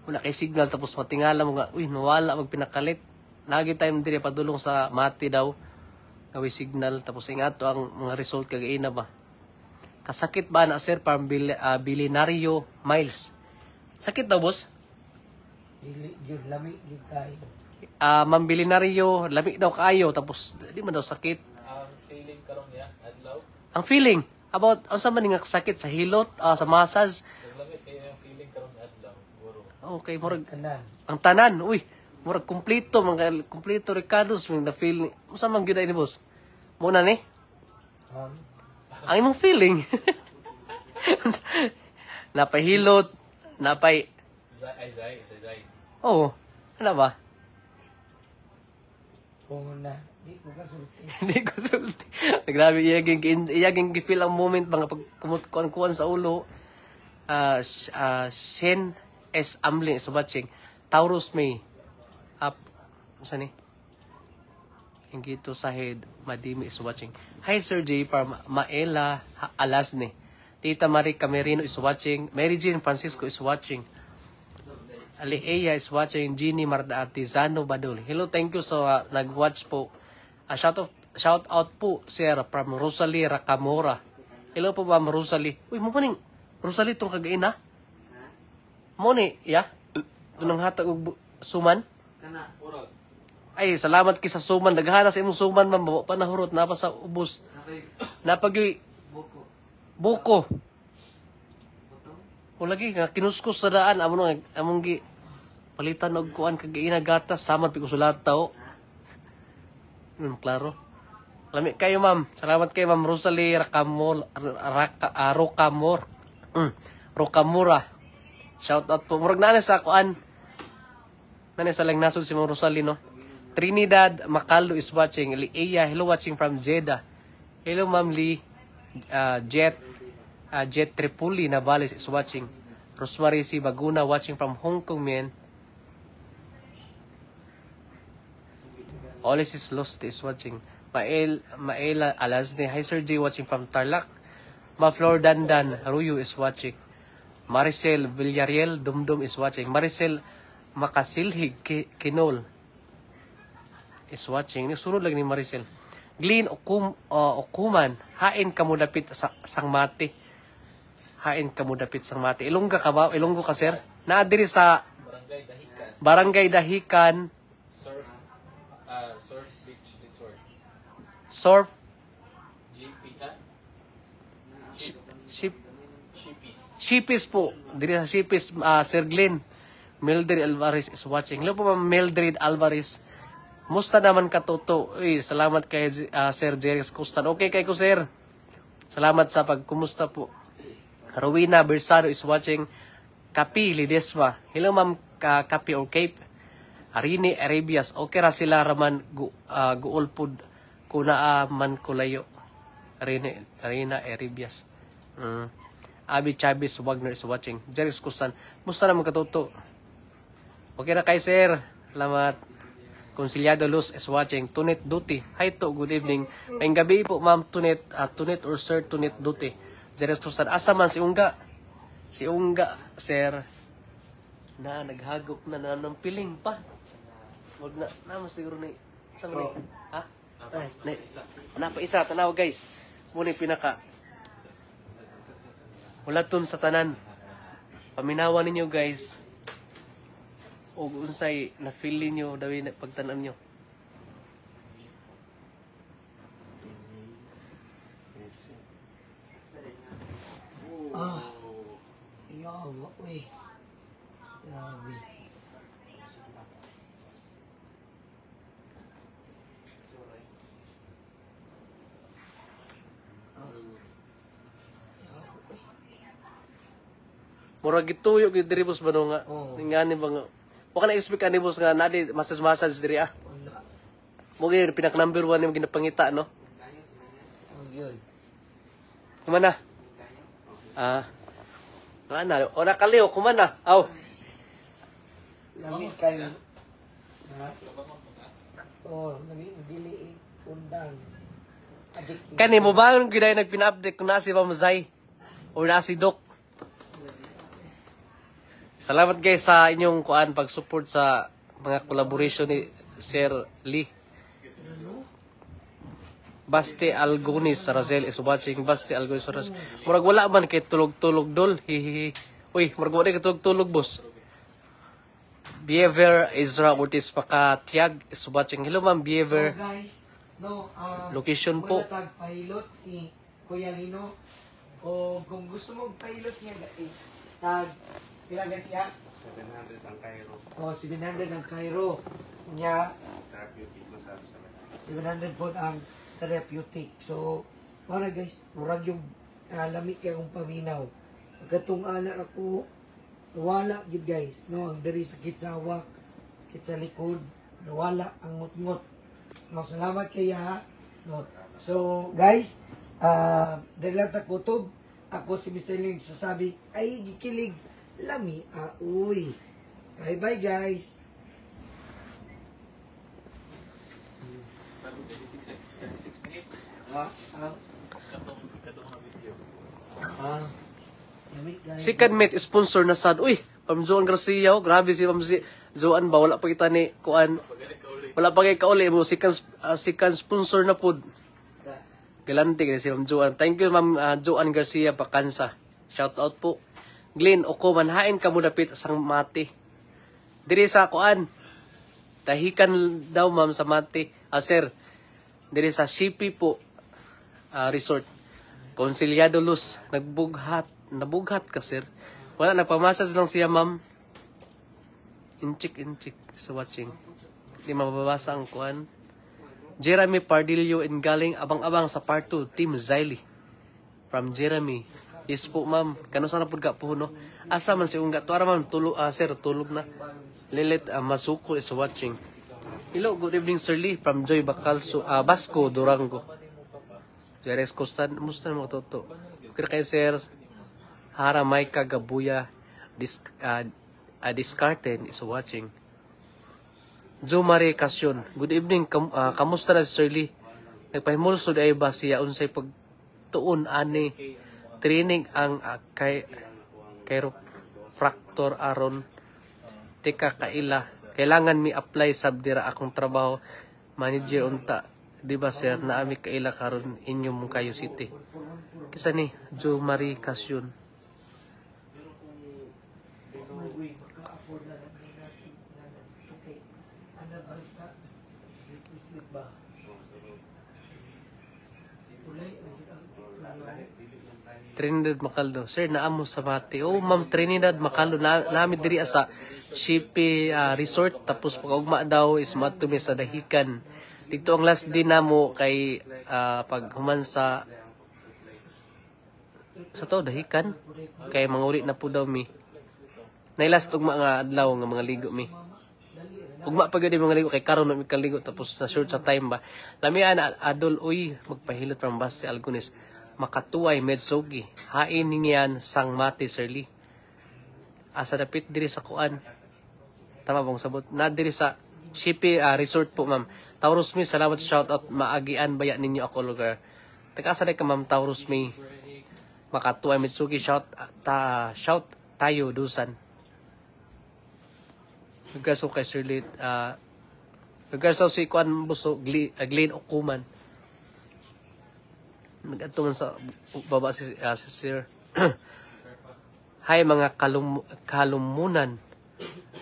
wala kay signal tapos matingala mo nga, uy, nawala magpinakalit. Nagi time diri padulong sa mati daw. Gawi signal tapos ingato ang mga result kagaina ba. Kasakit ba na sir parang bilinario miles. Sakit daw boss? Dili gyud lami gyud kayo. Ma'am bilinario lami daw kaayo tapos di man daw sakit. Ang feeling karon niya adlaw. Ang feeling about unsa man nga kasakit sa hilot, sa massage. Lamit kay ang feeling karon adlaw. Guro. Okay, murag Tanan. ang tanan, uy. Murag kompleto kompleto Ricardo's na feel unsa man gyud ni boss? Muna ni? Ang imong feeling. Napay hilot, napay Zai. oh, ano ba? Una, di ko kasulti. Hindi ko sulti. Grabe, iyaging gipil ang moment mga pagkuhan sa ulo. Shen S. Amlin is watching. Taurus May. Up. Saan eh? Ingito Sahid. Madimi is watching. Hi Sir J. Maela Alasne. Tita Marie Camerino is watching. Mary Jean Francisco is watching. Alieya is watching. Jeannie Marta Artizano Badul. Hello, thank you sa nag-watch po. Shout out po, sir, from Rosalie Rakamora. Hello po, Ma'am Rosalie. Uy, mo maning Rosalie tong kagaina? Mo ni, ya? Tunang hatag og suman? Ay, salamat ki sa suman. Daghana sa imong suman, ma'am. Bawa pa nahurot. Napa sa ubos. Napagyoy. Buko. O lagi, kinuskus sa daan. Among gi. Palitan og kuan kagaina gatas. Saman pi ko sulat tao. Klaro. Lami kayo, ma'am. Salamat kayo, ma'am Rosalie Rocamora. Shout out po. Murag na sa kuan. Nani sa lang nasod si ma'am Rosalie, no? Trinidad Macalo is watching. Liea, hello, watching from Jeddah. Hello, Ma'am Lee. Jet Tripoli Navales is watching. Rosemary C. Baguna watching from Hong Kong, man. Olis is lost is watching. Maela Alasne. Hi Sir J, watching from Tarlac. Flor Dandan Ruyo is watching. Maricel Villarreal Dumdum is watching. Maricel Makasilhig Kinol is watching. Sunod lang ni Maricel. Glenn Okuman, hain kamudapit sang mati. Hain kamudapit sang mati. Ilongga ka ba? Ilonggo ka, sir? Naadiri sa Barangay Dahican. Surf Beach Resort. Surf. GP, ha? Shipis po. Diri sa Shipis, Sir Glenn. Mildred Alvarez is watching. Hello po, Ma'am Mildred Alvarez. Musta naman ka, Toto? Uy, salamat kay Sir Jerry Kustan. Okay kay ko, sir. Salamat sa pagkumusta po. Rowena Bersado is watching. Kapi Lidesma. Hello, Ma'am Kapi or Cape. Arini Arabias. Okay ra sila raman guulpud kuna man kulayo. Arina Arabias. Abi Chavez Wagner is watching. Jerry Kustan. Musta naman ka, Toto? Okay na kay, sir. Salamat. Konsiliado Luz is watching. Tunet Duty. Hi to, good evening. Ngayong gabi po, Ma'am Tunet or Sir Tunet Duty. Jerez Kustan. Asa man si Unga? Si Unga, sir. Naghagok na ng piling pa. Wag na, naman siguro na. Saan mo ha? Ay, isa. Tanaw, guys. Muna pinaka. Wala tun sa tanan. Paminawa ninyo, guys. O unsay na feel niyo daw na pagtanan niyo. Yawa, uy. Grabe. Murag gituyo gid diri boss bano nga. Oo. Ngani ba nga. Wa na expect ani boss nga nadi massage diri ah. Wala. Mo gyud pinak number 1 ni ginapangita no. Oh, yun. Kumana? Mana? O nakaliw kumana? Aw. Lamig kayo. Ha? Oh, dili undang. Adik. Kani mo ba yung giday nagpina-update kung nasi ba Mazay o nasi Doc? Salamat guys sa inyong kuan pag-support sa mga collaboration ni Sir Lee. Basti Algonis Razel is watching. Basti Algonis Razel. Murag wala man kay tulog-tulog dol. Hihihi. Uy, murag wala kay tulog-tulog boss. Beaver Ezra Ortiz Pakatiag is watching. Hello ma'am Beaver. So guys, no, Location po. Wala tag-pilot ni Kuya Lino. O kung gusto mo pilot niya guys, tag pila gantiya? 700 ang Cairo. O 700 ang Cairo. Nya Therapeutic massage sa 700 po ang therapeutic. So, para guys, murag yung lamig kay kong paminaw. Pagkatong anak ako, nawala gid guys. No, ang diri sakit sa hawak, sakit sa likod, nawala ang ngut-ngut. No, salamat kaya. No. So, guys, dahil lang takutob, ako si Mr. Ling sasabi, ay, gikilig, lami, uy. Bye-bye guys. 36 minutes. Lamig guys. Si Kadmet sponsor na sad. Uy, Ma'am Joan Garcia, oh, grabe si Ma'am Joan ba wala pa kita ni kuan. Wala pa kay kauli mo si kan sponsor na pud. Galante si Ma'am Joan. Thank you Ma'am Joan Garcia Pakansa. Shout out po. Glenn Okuman, hain ka mo dapit sang mati. Diri sa kuan. Dahikan daw ma'am sa mati. Sir, diri sa Shipi po resort. Konsiliado Luz, nabughat ka sir. Wala, nagpamasas lang siya ma'am. Inchik sa watching. Di mababasa ang kuan. Jeremy Pardillo and galing abang-abang sa part 2, Team Ziley. From Jeremy. Yes po ma'am, kano sana pud ka po no. Asa man si Unga to ara ma'am sir tulog na. Lilit Masuko is watching. Hello, good evening Sir Lee from Joy Bacalso, Basco, Durango. Jerez Costan, musta mo toto? Okay kay sir. Hara Maika Gabuya Discarten is watching. Jo Marie Casyon, good evening. Kamusta na Sir Lee? Nagpahimulsod ay ba siya unsay pagtuon ani training ang kay chiropractor aron tika kaila. Kailangan mi apply sab dira akong trabaho manager unta. Di ba sir na ami kaila karon inyong Kayo City. Kisa ni Jo Marie Casyon. Uy, maka-afford na natin okay. Ano ba sa sleep ba? Ulay, Trinidad Macaldo. Sir, naamo sa Bati. Oh, Ma'am Trinidad Macaldo. Namin diri sa Shippy Resort. Tapos pag-ugma daw is matumi sa Dahikan. Dito ang last din namo kay paghuman sa to Dahikan. Kay mga uri na po daw mi. Nailast ugma nga adlaw nga mga ligo mi. Ugma pa gyud mga ligo kay karon na mi kaligo tapos na short sa time ba. Lamian adol uy magpahilot from Basti Algones. Makatuay Medsogi. Hain niyan sang Mati Sirli. Asa dapit diri sa kuan. Tama bang sabot? Na diri sa Shippy Resort po, ma'am. Taurus Mi, salamat sa shoutout. Maagian baya ninyo ako lugar. Tagasa ka, ma'am, Taurus Mi. Makatuay Mitsuki, shout tayo, Dusan. Regards ko kay Sirli. Regards ko si Kuan Buso, Glenn Okuman. Nag-ato man sa baba si Sir. Hi mga kalumunan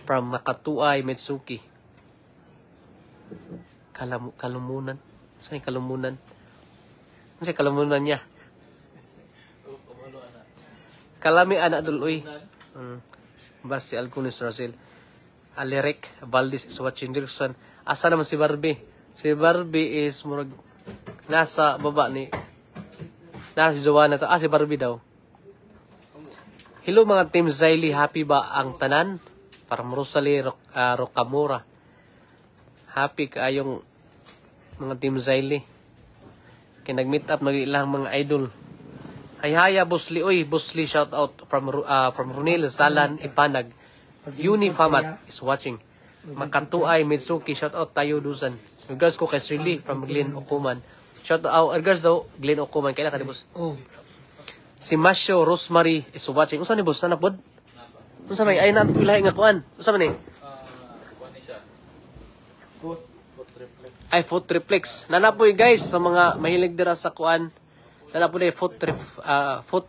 from Makatuay, Mitsuki. Kalumunan? Saan yung kalumunan? Saan yung kalumunan niya? Kalami anak duloy. Basti Alcunis Rasil. Aleric Valdez is watching Dirkson. Asa naman si Barbie? Si Barbie is murag nasa baba ni si Joanna to. Si Barbie daw. Hello mga Team Zayli. Happy ba ang tanan? Parang Rosalie Rocamora. Happy kaayong mga Team Zayli. Kaya nag-meet up nag-ilang mga idol. Hayhaya Busli. Uy, Busli shout out from Runil Salan Ipanag. Uni Famat is watching. Makatuay Mitsuki shout out tayo Dusan. Regards ko kay Sirli from Glenn Okuman. Shout out, regards daw, Glenn Okuman. Kailan ka ni boss? Oh. Si Masyo Rosemary is watching. Unsa ni boss? Sana pod? Unsa may ay na ilahi nga kuan? Unsa man ni? Kuan ni siya. Foot reflex. Ay foot reflex. Nanapoy guys sa mga mahilig dira sa kuan. Nanapoy foot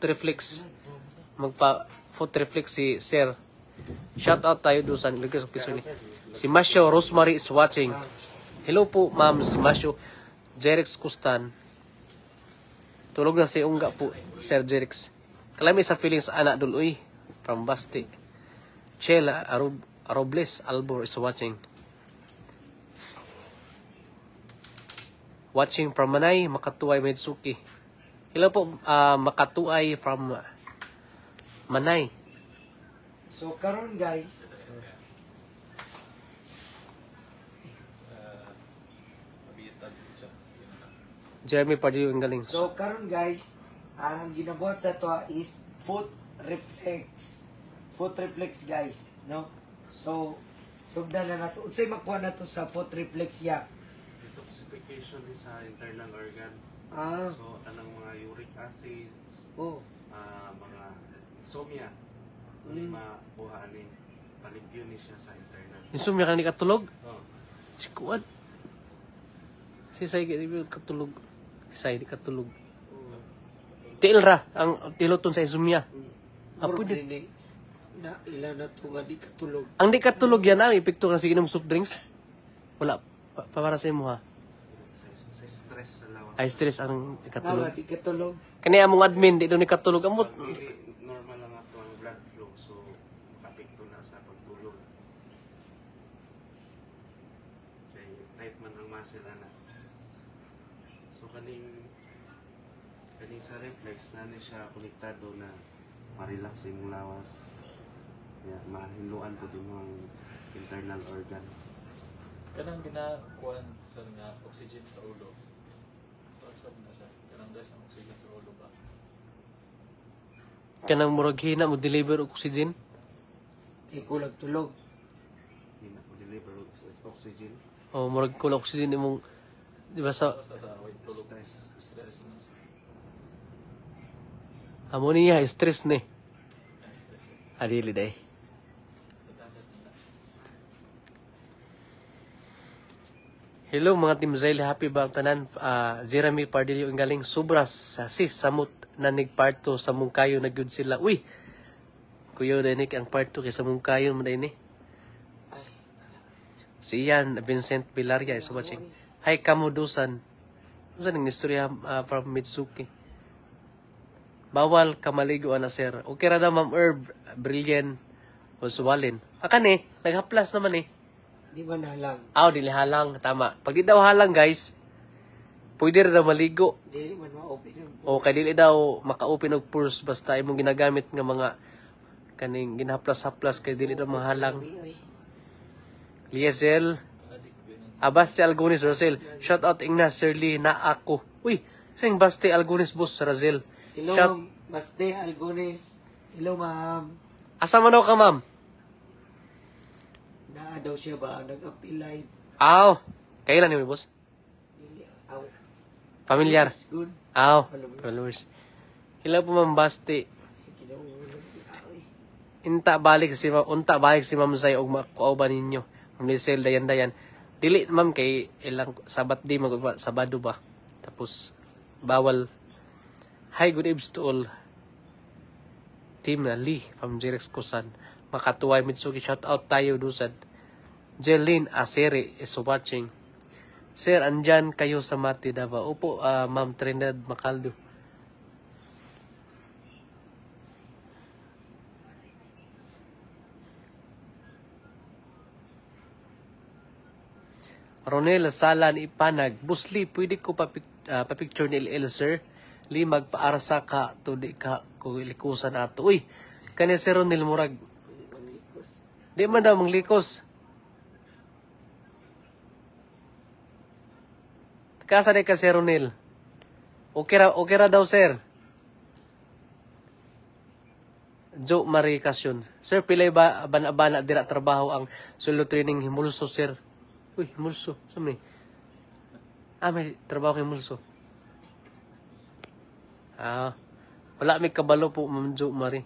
reflex. Magpa foot reflex si Sir. Shout out tayo Dusan. Regards ko ni. Si Masyo Rosemary is watching. Hello po ma'am si Masyo. Jerix Kustan. Tulog na si Unga po, Sir Jerix. Kalami sa feelings anak duloy from Basti. Chela Robles Albor is watching. Watching from Manay, Makatuay Medsuki. Hello po, Makatuay from Manay. So karon guys, Jeremy Padillo ang galing. so karon guys, ang ginabuhat sa to is foot reflex. Foot reflex guys, no? So sugdan na nato. Unsay makuha nato sa foot reflex ya? Detoxification ni sa internal organ. Ah, So, anong mga uric acids, oh. mga insomnia, hindi makuha ni palimpyo ni siya sa internal. Insomnia ka ni katulog? Oh. Si Kuan. Si Say katulog. Say di katulog. Tiil ra ang tiluton sa insomnia. Apo Murag din. dili na ila na to nga di katulog. Ang di katulog yan ang epekto kan sa inom soft drinks. Wala para sa imo ha. Sa stress sa lawas. Ay stress ang Nga katulog. di katulog. Kani among admin di daw ni katulog amot. Pag normal lang ato ang blood flow, so makapekto na sa pagtulog. Kaya tight man ang muscle ana. So kaning sa reflex na siya konektado na ma-relax imong lawas. Yeah, mahinluan po din ang internal organ. Kanang ginakuan sa nga oxygen sa ulo. So asab na siya. Kanang gas ang oxygen sa ulo ba? Kanang murag hina mo deliver og oxygen. Di kulag tulog. Hindi na po deliver oxygen. O murag kulang oxygen imong Di ba sa Basta sa away tulog. Stress. Stress. No? amo niya stress ni. Stress. Adili day. Nagkagat na. Hello mga Team Zayli, happy ba ang tanan? Jeremy Pardillo ang galing sobras sa sis samot nanig part 2 sa mungkayo na gyud sila. Uy. Kuya Denik ang part 2 kay sa mungkayo mo ni. Si Ian Vincent Villaria is watching. Hi Kamudusan. Ano ang istorya from Mitsuki? Bawal ka maligo na sir. Okay ra na Ma'am Herb, Brilliant, o Suwalin. Akan naghaplas naman Di ba nalang? Dili halang. Tama. Pag di daw halang, guys, pwede rin daw maligo. Di man ma-open yung O kay dili daw maka-open og pores basta imong ginagamit nga mga kaning ginahaplas-haplas kay dili daw mahalang. Liesel, Basti Algonis, Rosel. Shout out Ignas, Sirly, na ako. Uy, sing Basti Algonis, boss, Rosel. Hello, Shout- ma'am. Baste Algones. Hello, ma'am. Asa man daw ka, ma'am? Naa daw siya ba? Nag-appeal live. Aw, kailan ni boss? Dili. Aw. Familiar. It's good. Aw, followers. Hello po, ma'am Basti. Unta balik si Ma'am Zay og makuha ninyo. Ma'am Lisel dayan. Dili ma'am kay ilang sabat di Sabado ba. Tapos bawal. Hi, good evening to all. Team na Lee from Jirex Kusan. Makatuway Mitsuki, shout out tayo dusan. Jeline Asere is watching. Sir, andyan kayo sa Mati Davao. Opo, Ma'am Trinidad Macaldo. Ronel Salan Ipanag. Busli, pwede ko papicture ni LL, sir. Li magpaarsa ka, to di ka likusan ato. Uy, kanya si Ronel Murag. Di man daw manglikos. Kasa di ka si Ronel. Okay ra daw, sir. Jo Marie Casyon. Sir, pilay ba bana dira trabaho ang solo training himulso, sir? Uy, himulso. Saan may trabaho kay himulso. Wala may kabalo po, Ma'am Jo Marie.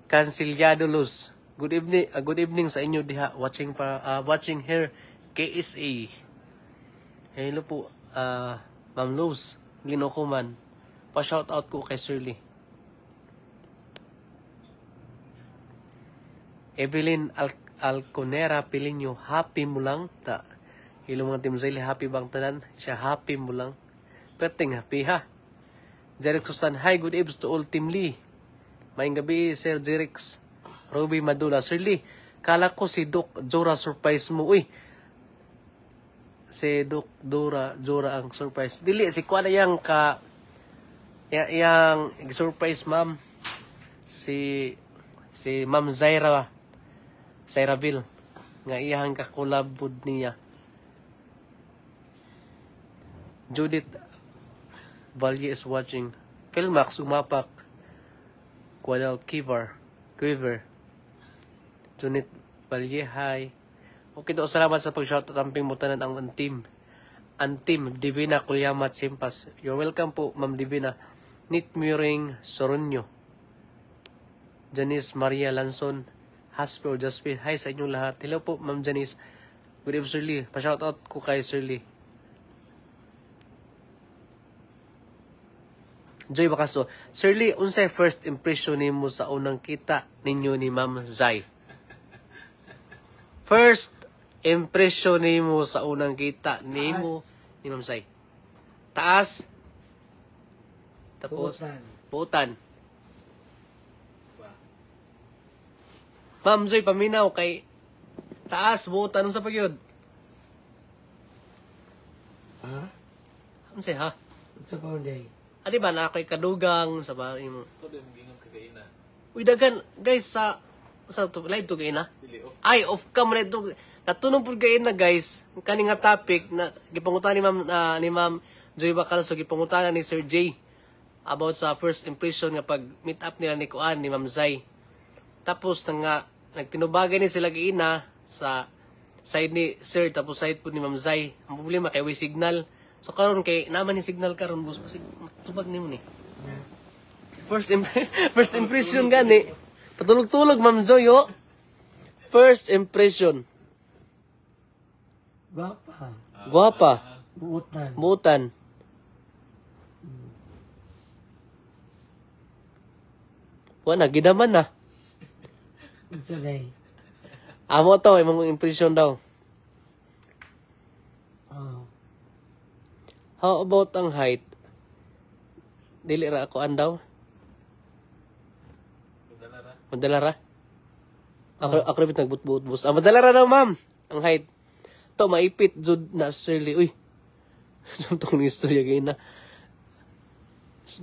Canceliado Luz. Good evening sa inyo diha watching here KSA. Hello po, Ma'am Luz, Ginokuman. Pa-shout out ko kay Shirley. Evelyn Alconera Pilinyo, happy mo lang ta. Hello mga Team Zayli, happy bang tanan? Siya happy mo lang. Perting happy ha. Jeric Susan, hi, good evening to all Team Lee. Maayong gabi, Sir Jerix. Ruby Madula, Sir Lee, kala ko si Doc Jora surprise mo. Uy, si Doc Jora ang surprise. Dili, si Kuana yang surprise, ma'am. Si Ma'am Zairabille nga iyang kakulabod niya. Judith Valye is watching. Philmax umapak. Quadal Quiver. Judith Valye, hi. Okay do, salamat sa pag-shoutout ang pingmutanan ang Antim Divina Kulyamat Simpas. You're welcome po, Ma'am Divina. Nit Muring Soronyo. Janice Maria Lanson, Hasper Jasper. Hi sa inyong lahat. Hello po, Ma'am Janice. Good evening, Sir Lee. Pa-shoutout ko kay Sir Lee. Joy Bakaso. Sir Lee, unsay first impression nimo sa unang kita ninyo ni Ma'am Zay? First impression nimo sa unang kita nimo ni Ma'am Zay. Taas. Tapos puutan. Ma'am Joy, paminaw kay taas, buutan, anong sa pagyod? Ha? Ano say, ha? Sa day. Di ba na ako'y kadugang sa bahay mo? Ito din gingon kagaina. Uy, dagan, guys, sa live to gaina? Dili off. Ay, off cam na ito. Natunong po gaina, guys. Kani nga topic na gipangutan ni Ma'am Joy Bacal, so gipangutan ni Sir J about sa first impression nga pag meet up nila ni Kuan, ni Ma'am Zay. Tapos nagtinubagay ni sila giina sa side ni Sir, tapos side po ni Ma'am Zay. Ang problema kay way signal. So karon kay naman ni signal karon boss pasig tubag nimo ni. First first impression gani. Patulog-tulog Ma'am Joy oh. First impression. Gwapa. Guwapa. Buutan. Buutan. Wala, gidaman na. Unsa day? Amo to, imong impression daw. Oh. How about ang height? Dili ra ako andaw. Madala ra. Ako rin nagbut-but bus. Madala ra daw ma'am. Ang height. To maipit jud na Shirley. Uy. Sumptong ni istorya gay na.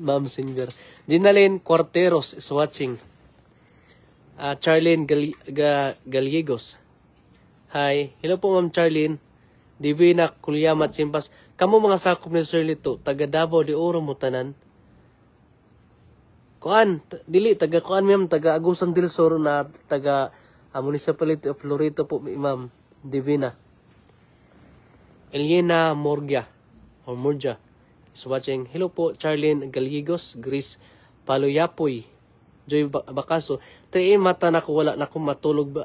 Ma'am Singer. Dinalyn Cuarteros is watching. Charlene Gallegos. Hi. Hello po Ma'am Charlene. Divina Kulyamat Simpas. Kamu mga sakop ni Shirley to. Taga Davao de Oro mo tanan. Kuan. Dili. Taga Kuan ma'am. Taga Agusan del Sur na taga Municipality of Loreto po Ma'am Divina. Elena Morgia. Or Morgia. Is watching. Hello po, Charlene Gallegos, Grace Paloyapoy, Joy Bakaso. Tayo mata na ko, wala na ko matulog,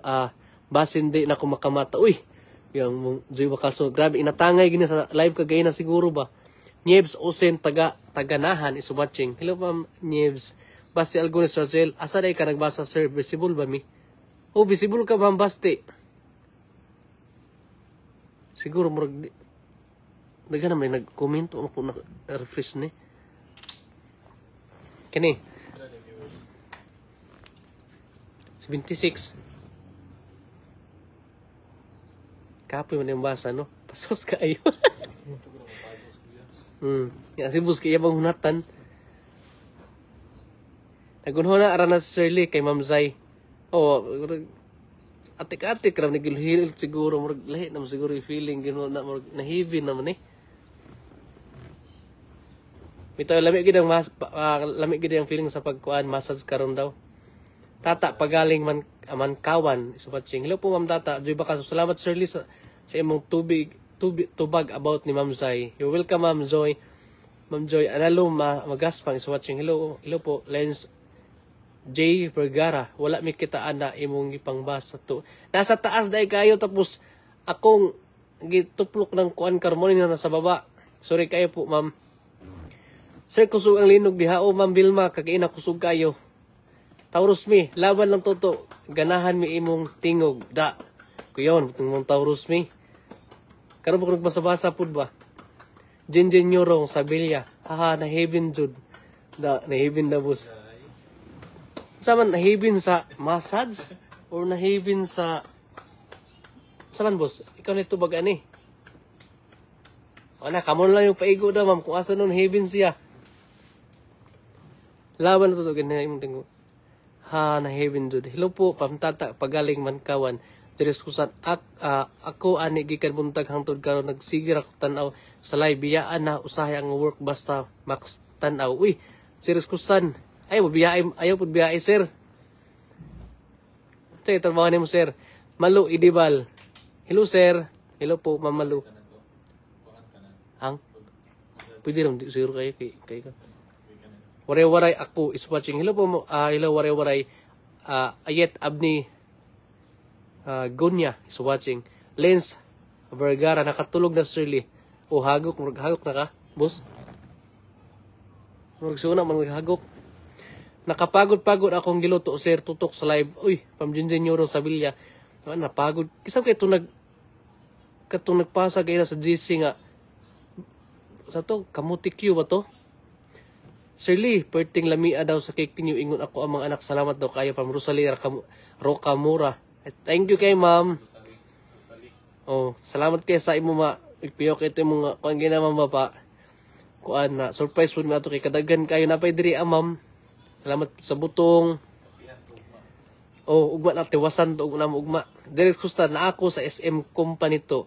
basin di na ko makamata. Uy, yung Joy Bakaso, grabe, inatangay gina sa live kagaya na siguro ba. Niebs Osen, Taganahan is watching. Hello ma'am, Niebs. Basti Algones Razel, asa day ka nagbasa sir, visible ba mi? Oh, visible ka ma'am, Basti. Siguro, murag, daga naman nag-comment ako na-refresh ni. Kani. 76. Kapoy man yung basa, no? Pasos ka ayo. Yan si Bus kaya bang hunatan. Nagunho na arana si Shirley kay Ma'am Zay. Oh, atik-atik ram nagilhil siguro murag lahi na siguro yung feeling gino na murag nahibi naman eh. Ito lamig gid ang lamig gid ang feeling sa pagkuan massage karon daw. Tata pagaling man kawan is watching. Hello po Ma'am Tata. Joy Bakaso. Salamat Shirley sa imong tubag about ni Ma'am Zay. You're welcome Ma'am Joy. Ma'am Joy Analo Magaspang is watching. Hello po Lens J. Vergara. Wala mi kitaan na imong ipangbasa to. Nasa taas dai kayo tapos akong gituplok ng kuan karmon na nasa baba. Sorry kayo po Ma'am. Sir, kusog ang linog diha. O, Ma'am Vilma, kakaina kusog kayo. Taurus mi, laban lang toto. Ganahan mi imong tingog. Da. Kuyon, mong Taurus mi. Karon ko nagbasa-basa pud ba? Jinjin Nyorong, Sabilya. Haha, nahibin jud. Da, nahibin na bus. Saman, nahibin sa massage? Or nahibin sa... Saman, boss? Ikaw nito bag ani? Ana, kamon lang yung paigo daw, ma'am. Kung asa nun, nahibin siya. Laban na to, ganyan yung tingko. Ha, nahibin jud. Hello po, pamtata, pagaling man kawan. Diris kusan, ako ani gikan buntag hangtod karon nagsigir ako tanaw sa live. Biyaan na usahay ang work basta max tanaw. Uy, Diris kusan. Ayaw po biyay, sir. Sige, trabaho niyo mo, sir. Malu Idibal. Hello, sir. Hello po, Ma'am Malu. Hang? Pwede naman, zero kayo kay ka. Waray-waray ako is watching. Hello po, hello waray-waray. Ayet Abni Gunya is watching. Lens Vergara, nakatulog na Shirley. O, hagok na ka, boss? Magsuna, maghagok. Nakapagod-pagod akong giluto, sir, tutok sa live. Uy, from Jinjin Nyorong Sabilya. Napagod. Kisap kayo itong nagpasa kayo sa GC nga. Sa to, kamuti Q ba to? Shirley, perting lamia daw sa cake ninyo. Ingon ako ang mga anak. Salamat daw kayo from Rosalie Rocamora. Thank you kay ma'am. Oh, salamat kayo sa imo ma. Ipiyok ito yung mga kuan ginamang bapa. Kuan na surprise po nato kay kadagan kayo napay diri ma'am. Salamat sa butong. Oh, ugma na tiwasan to ugma ugma. Diri kusta na ako sa SM company to.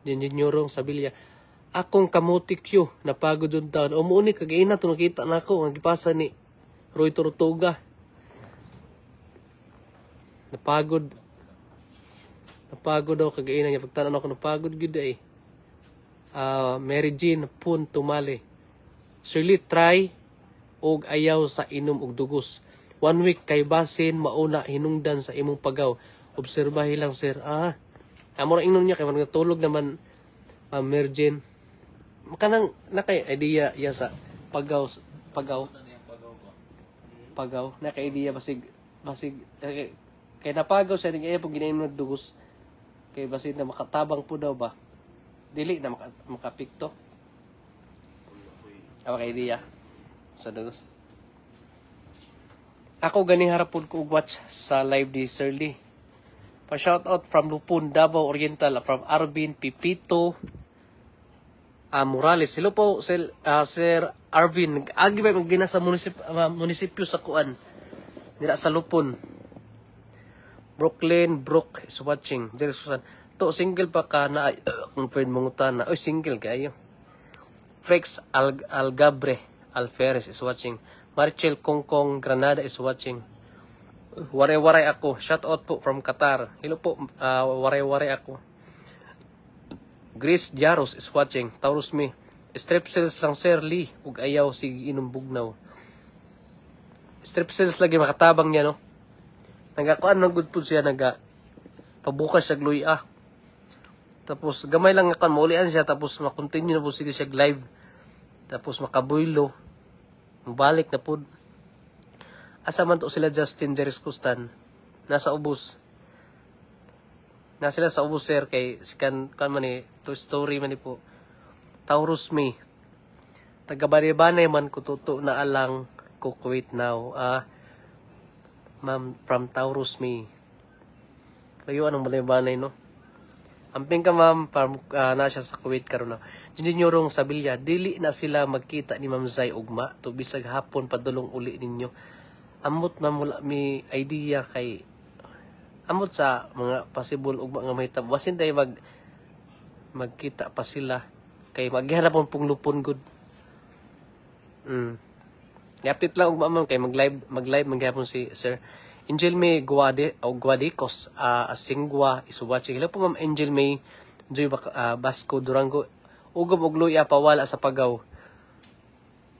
Jinjin Nyorong Sabilya. Akong kamuti Q, napagod yung taon. O muuni, kagaina ito, nakita na ako, ang gipasa ni Roy Tortuga. Napagod. Napagod daw kagainan niya. Pagtanan ako, napagod gid ay. Mary Jean Pun Tumali. Surely try og ayaw sa inom og dugos. 1 week kay basin mauna hinungdan sa imong pagaw. Obserbahi lang sir. Amo ra inom niya kay tulog naman Mary Jean. Kanang nakay idea ya sa pagaw. Ano yung pagaw ko? Pagaw. Nakay idea basig kay napagaw sa ring iya pag ginainom ng dugos. Kay basig na makatabang po daw ba. Dili na makapikto. Awa kay idea sa dugos. Ako gani harapon ko watch sa live ni Sir Lee. Pa-shoutout from Lupon, Davao Oriental, from Arvin Pipito Morales. Hello po, Sir Arvin. Agi ba mag sa munisipyo sa Kuan? Dira sa Lupon. Brooklyn Brook is watching. To single pa ka na kung pwede mangutan na. Oy, single kayo. Frex Algabre Alferez is watching. Marchel Kongkong Granada is watching. Waray-waray ako. Shout out po from Qatar. Hello po, waray-waray ako. Grace Jaros is watching. Taurus me. Strip sales lang Sir Lee. Ug ayaw sige inom bugnaw. Strip sales lagi makatabang niya no. Nagakuan ng good food siya pabukas siya gluya. Tapos gamay lang nga maulian siya tapos makontinue na po sige siya live. Tapos makabuylo. Balik na po. Asa man to sila Justin Jerez Kustan. Nasa ubos. Na sila sa ubos sir kay kan man ni to story man ni po. Taurus me. Taga-Baribanay man ko tuto na alang ko Kuwait now. Ma'am from Taurus me. Kayo anong Baribanay no? Amping ka ma'am na siya sa Kuwait karon na. Jinyorong sa Bilya, dili na sila magkita ni Ma'am Zay ugma to bisag hapon padulong uli ninyo. Amot na mula mi idea kay amot sa mga possible ugma nga mahitabo. Basin tayo magkita pa sila kay maghanap pong lupon good. I-update lang ugma ma'am kay mag-live maghapon si Sir Angel May Guadicos Asingwa is watching. Hello po Ma'am Angel May Joy Basco Durango. Ugom og luya pawala sa pagaw.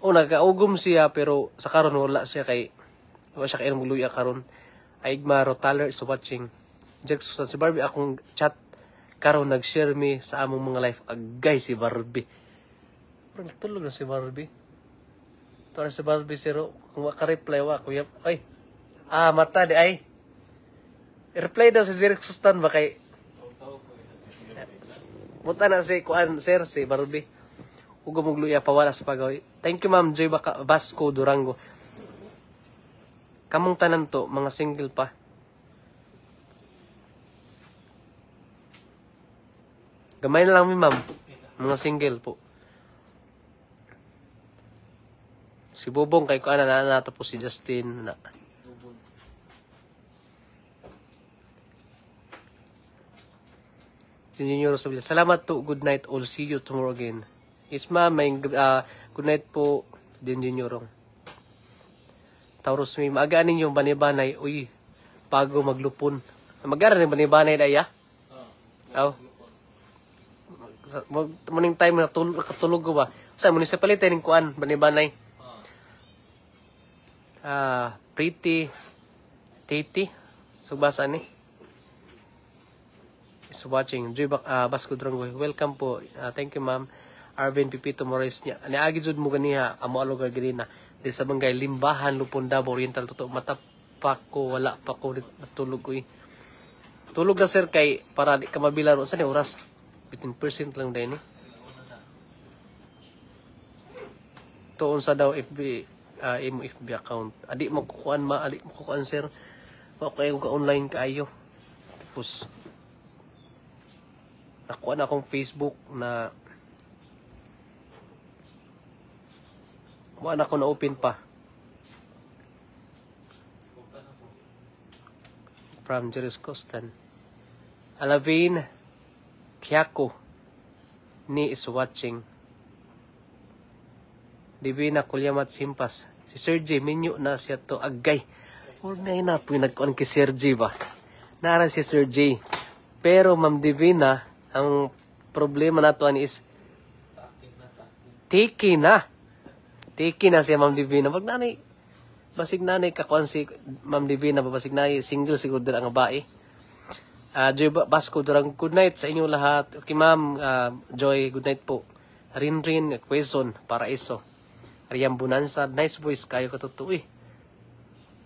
Nagaugom siya pero sa karon wala siya kay wala siya kay luya karon. Aigma Rotaler is watching. Jackson si Barbie akong chat karon nag-share mi sa among mga live. Agay si Barbie. Parang tulog na si Barbie. Ito na si Barbie zero. Kung maka-reply wa kuya. Ay. Mata di ay. I-reply daw si Zerek Sustan ba kay Muta na si Kuan Sir si Barbie. Ugom og luya pawala sa pagaw. Thank you Ma'am Joy Basco Durango. Kamong tanan to, mga single pa. Gamay na lang mi ma'am. Mga single po. Si Bobong kay ko na natapos si Justin na. Junior Rosabila. Salamat to. Good night all. See you tomorrow again. Isma, may good night po din Juniorong. Taurus may maagaan ninyo banibanay. Uy, bago maglupon. Mag-aran ni banibanay daya? Morning time nakatulog ko ba? Sa municipality ning kuan banibanay. Pretty Titi. Subasa ni. Is watching. Joy Basco Durango. Welcome po. Thank you ma'am. Arvin Pipito Morales niya. Aniagi jud mo ganiha amo alugar ganina. Di sa bangay Limbahan Lupon Davao Oriental totoo matapak ko wala pa ko natulog ko. Tulog na sir kay para di ka mabilaro sa ni oras. 15% lang din eh. Tuon sa daw FB imo FB account. Adi mo kukuan sir. Wa ko ka online kaayo. Tapos nakuha na akong Facebook na wala ako na-open pa. From Jerez Costan. Alavin Kiako ni is watching. Divina Kulyamat Simpas. Si Sir J, minyo na siya to agay. Huwag na po yung nagkuhan kay Sir J ba? Naran si Sir J. Pero Ma'am Divina, ang problema nato ani is tiki na. Tiki na siya Ma'am Divina. Wag nanay basig nanay kakuan si Ma'am Divina, basig nanay single siguro din ang babae. Joy Basco, durang good night sa inyo lahat. Okay ma'am, Joy, good night po. Rinrin, Quezon, Paraiso. Ariam Bonanza, nice voice kayo katutuwi.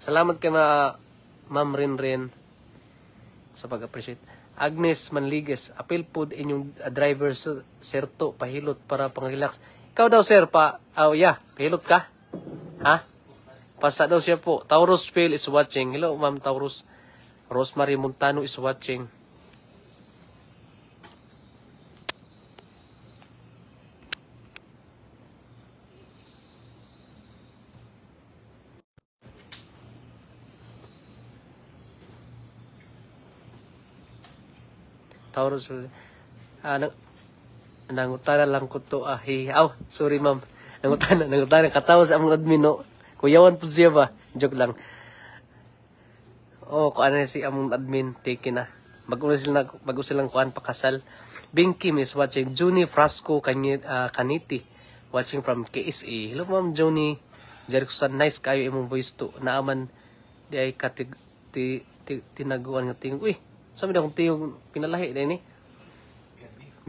Salamat kay Ma'am Rinrin sa pag-appreciate. Agnes Manligues, appeal po inyong driver sir to, pahilot para pang-relax. Ikaw daw sir, pahilot ka? Ha? Pasa daw siya po. Taurus Phil is watching. Hello ma'am Taurus. Rosemary Montano is watching. Taurus. Nangutana lang ko to. Sorry ma'am. Nangutana. Katawa sa among admin, no? Kuyawan po siya ba? Joke lang. Kung ano si among admin, take na. Bago silang kuan pakasal. Bing Kim is watching. Juni Frasco Kaniti, watching from KSA. Hello ma'am Juni. Jerickson, nice kayo imong voice to. Naaman, di ay tinaguan nga tingog. Uy, sabi na kung tingog pinalahi na ini.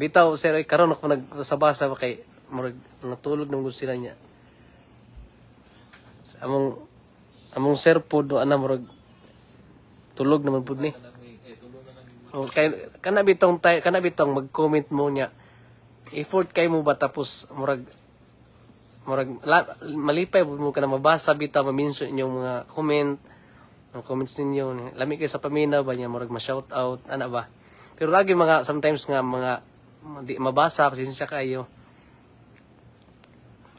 Bitaw, sir, karon ako nagsabasa kay natulog ng gusto sila niya. Among sir po do ana murag tulog naman pud ni. Kay kana bitong mag-comment mo niya. Effort kay mo ba tapos murag malipay mo ka na mabasa bitaw ma-mention inyong mga ang comments ninyo. Lami kay sa paminaw ba niya murag ma-shout out ana ba. Pero lagi sometimes nga mga di mabasa pasensya kayo.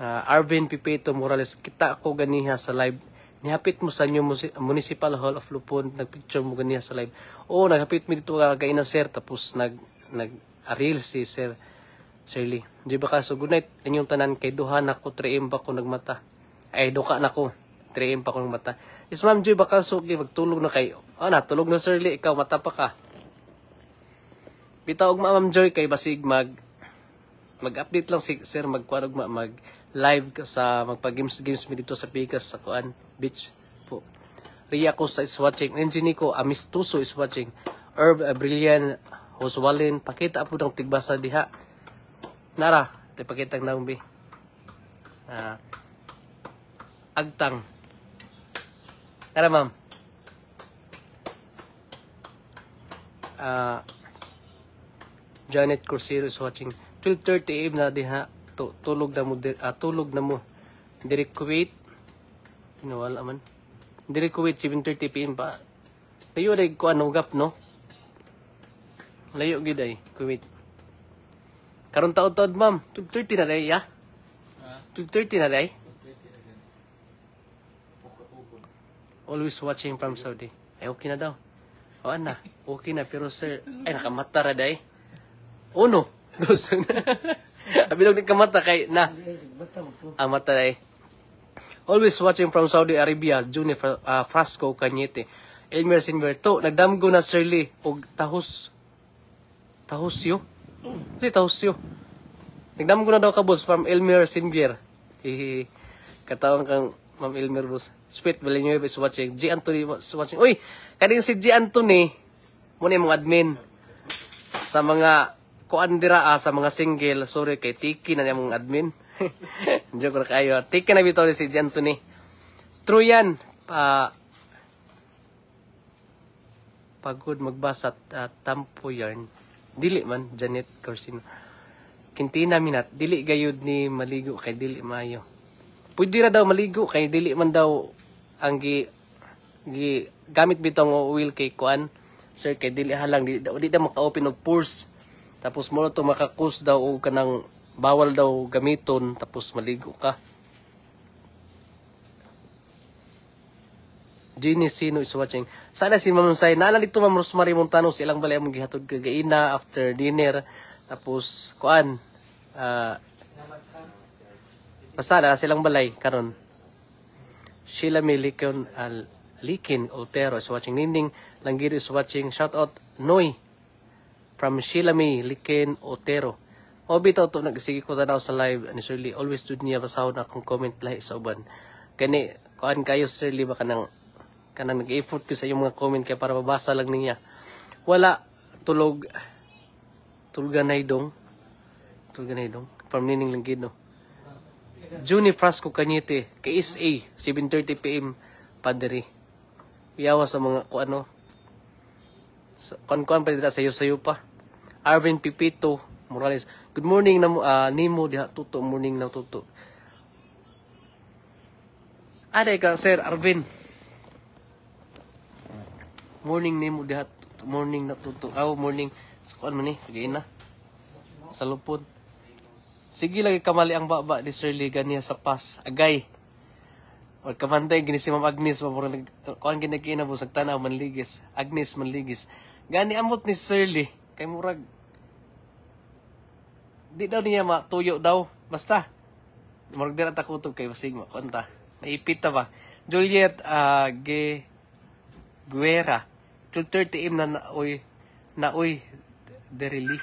Arvin Pipito Morales, kita ko ganiha sa live. Nihapit mo sa inyo Municipal Hall of Lupon, nagpicture mo ganiha sa live. Naghapit mo dito kagain na sir, tapos nag-reel si Sir Shirley. Di ba kaso, good night, inyong tanan kay duha na ko, 3M pa ko nagmata. Duka na ko, 3M pa ko nagmata. Is ma'am Joy, baka so, magtulog na kayo. Natulog na Shirley, ikaw, mata pa ka. Bitaog ma'am Joy, kay basig mag-update lang si Sir, mag-live sa magpa-games mi dito sa Pikas sa Kuan Beach po. Ria Costa is watching. Engineco Amistuso is watching. Herb Brilliant Hoswalin. Pakita po ng tigbasa diha. Nara, pakita ng naumbi. Agtang. Nara ma'am. Janet Corsero is watching. 12:30 AM na diha. Tulog na mo. Direct Kuwait. Wala man. Direct Kuwait 7:30 PM pa. Layo day ko gap no. Layo gid ay Kuwait. Karon taod ma'am. 12:30 na day ya. 12:30 na day. Always watching from Saudi. Okay na daw. Ana. Okay na pero sir, nakamata ra day. No. Abilog ni kamata kay na. Ang mata day. Always watching from Saudi Arabia, Juni Frasco Kanyete. Elmer Sinberto, nagdamgo na Shirley og tahusyo. Tahusyo. Nagdamgo na daw ka boss from Elmer Sinbier. Katawang kang Ma'am Elmer boss. Sweet Villanueva is watching. G. Anthony is watching. Uy, kading si G. Anthony, muna yung mga admin sa mga kuandira sa mga single. Sorry kay Tiki na yung mga admin. Joke na kayo. Tiki na bitaw si G. Anthony. True yan. Pagod magbasa at tampo yarn. Dili man, Janet Corsino. Kintina minat. Dili gayud ni maligo kay dili mayo. Pwede ra daw maligo kay dili man daw ang gamit bitong oil kay kuan. Sir kay dili halang di daw maka-open og pores. Tapos mo to makakus daw og kanang bawal daw gamiton tapos maligo ka. Jenny Sino is watching. Sana si Ma'am Say naalala dito Ma'am Rosemary Montano silang balay mong gihatod kagaina after dinner tapos kuan pasada silang balay karon. Sheila Milikon Likin Oltero is watching. Ninding Langgiro is watching. Shout out Noy from Sheila May Liken Otero. O bitaw to nagsige ko tanaw sa live ni Sir Lee. Always do niya basahon akong comment lahi sa uban. Kani kuan kayo Sir Lee ba kanang nag-effort ko sa iyong mga comment kaya para mabasa lang niya. Wala tulganay dong. From Nining Langgino. Juni Frasco Cañete KSA 7:30 PM Padre. Iyawa sa mga kuan pa dito sayo pa. Arvin Pipito Morales. Good morning na nimo diha tuto morning na tuto. Aday ka Sir Arvin. Morning nimo diha morning na tuto. Morning sa kuan man ni gaina. Sa lupon. Sige lagi kamali ang baba ni Sir Lee ganiya sa pas. Agay. Wag kamantay gini si Ma'am Agnes mabura kuan ginagina busag tanaw manligis. Agnes manligis. Gani amot ni Sir Lee kay murag di daw niya matuyo daw. Basta. Murag dira ta kutob kay basig makunta. Maipit ta ba. Juliet Guerra. 12:30 AM na naoy derili.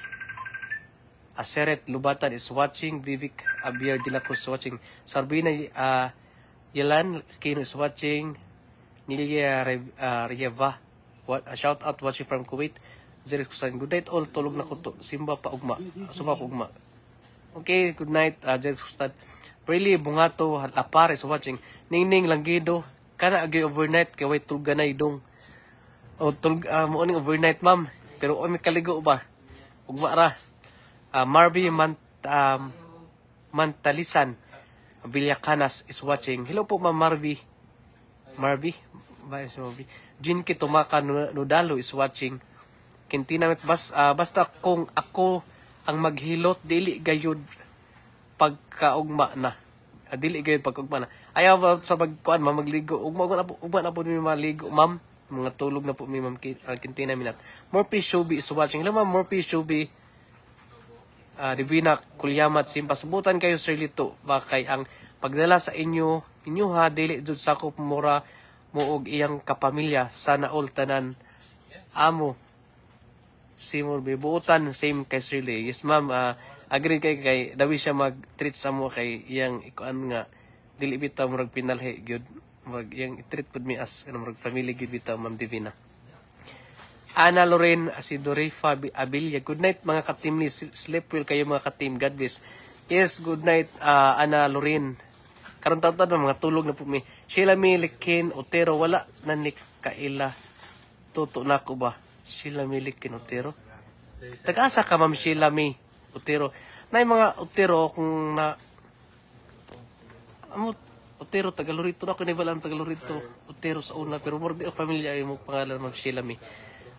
Aseret Lubatan is watching. Vivek Abiar Dilacos is watching. Sarbina Yelan Kino is watching. Nilia Rieva. Shout out watching from Kuwait. Zeris Kusan. Good night all. Tulog na ko to. Simba pa ugma. Sumpa pa ugma. Okay, good night. Zeris Kusan. Really Bungato Lapar is watching. Ningning Langido. Kana agi overnight. Kaya way tulganay dong. Morning overnight ma'am. Pero may kaligo ba? Ugma ra. Marby Mantalisan Villacanas is watching. Hello po Ma'am Marby. Jinky Tumaka Nudalo is watching. Kintinamit basta kung ako ang maghilot dili gayud pagkaugma na. Dili gayud pagkaugma na. Ayaw sa pagkuan magligo. Ugma na po mi maligo ma'am. Mga tulog na po mi Ma'am Kintina Minat. Morphy Shubi is watching. Hello Ma'am Morphy Shubi. Divina Kulyamat Simpa. Subutan kayo Sir Lito. Bakay ang pagdala sa inyo ha, dili jud sakop mura mo og iyang kapamilya. Sana all tanan amo. Simul bibuutan same kay Sir Lee. Yes ma'am, agree kay dawi siya mag-treat sa mo kay iyang ikuan nga dili bitaw murag pinalhi gyud. Murag iyang i-treat pud mi as murag family gyud bitaw Ma'am Divina. Ana Loren Asidorifa Abilia. Good night mga ka-team ni sleep well kayo mga ka-team. God bless. Yes, good night Ana Loren. Karon taon mga tulog na po mi. Sheila May Liken Otero wala na ni kaila. Tuto na ko ba? Sheila May Liken Otero. Taga-asa ka Ma'am Sheila May Otero. Nay mga Otero kung na Otero Tagalorito na ko ni balang Tagalorito. Otero sa una pero more di familia yung pangalan Ma'am Sheila May.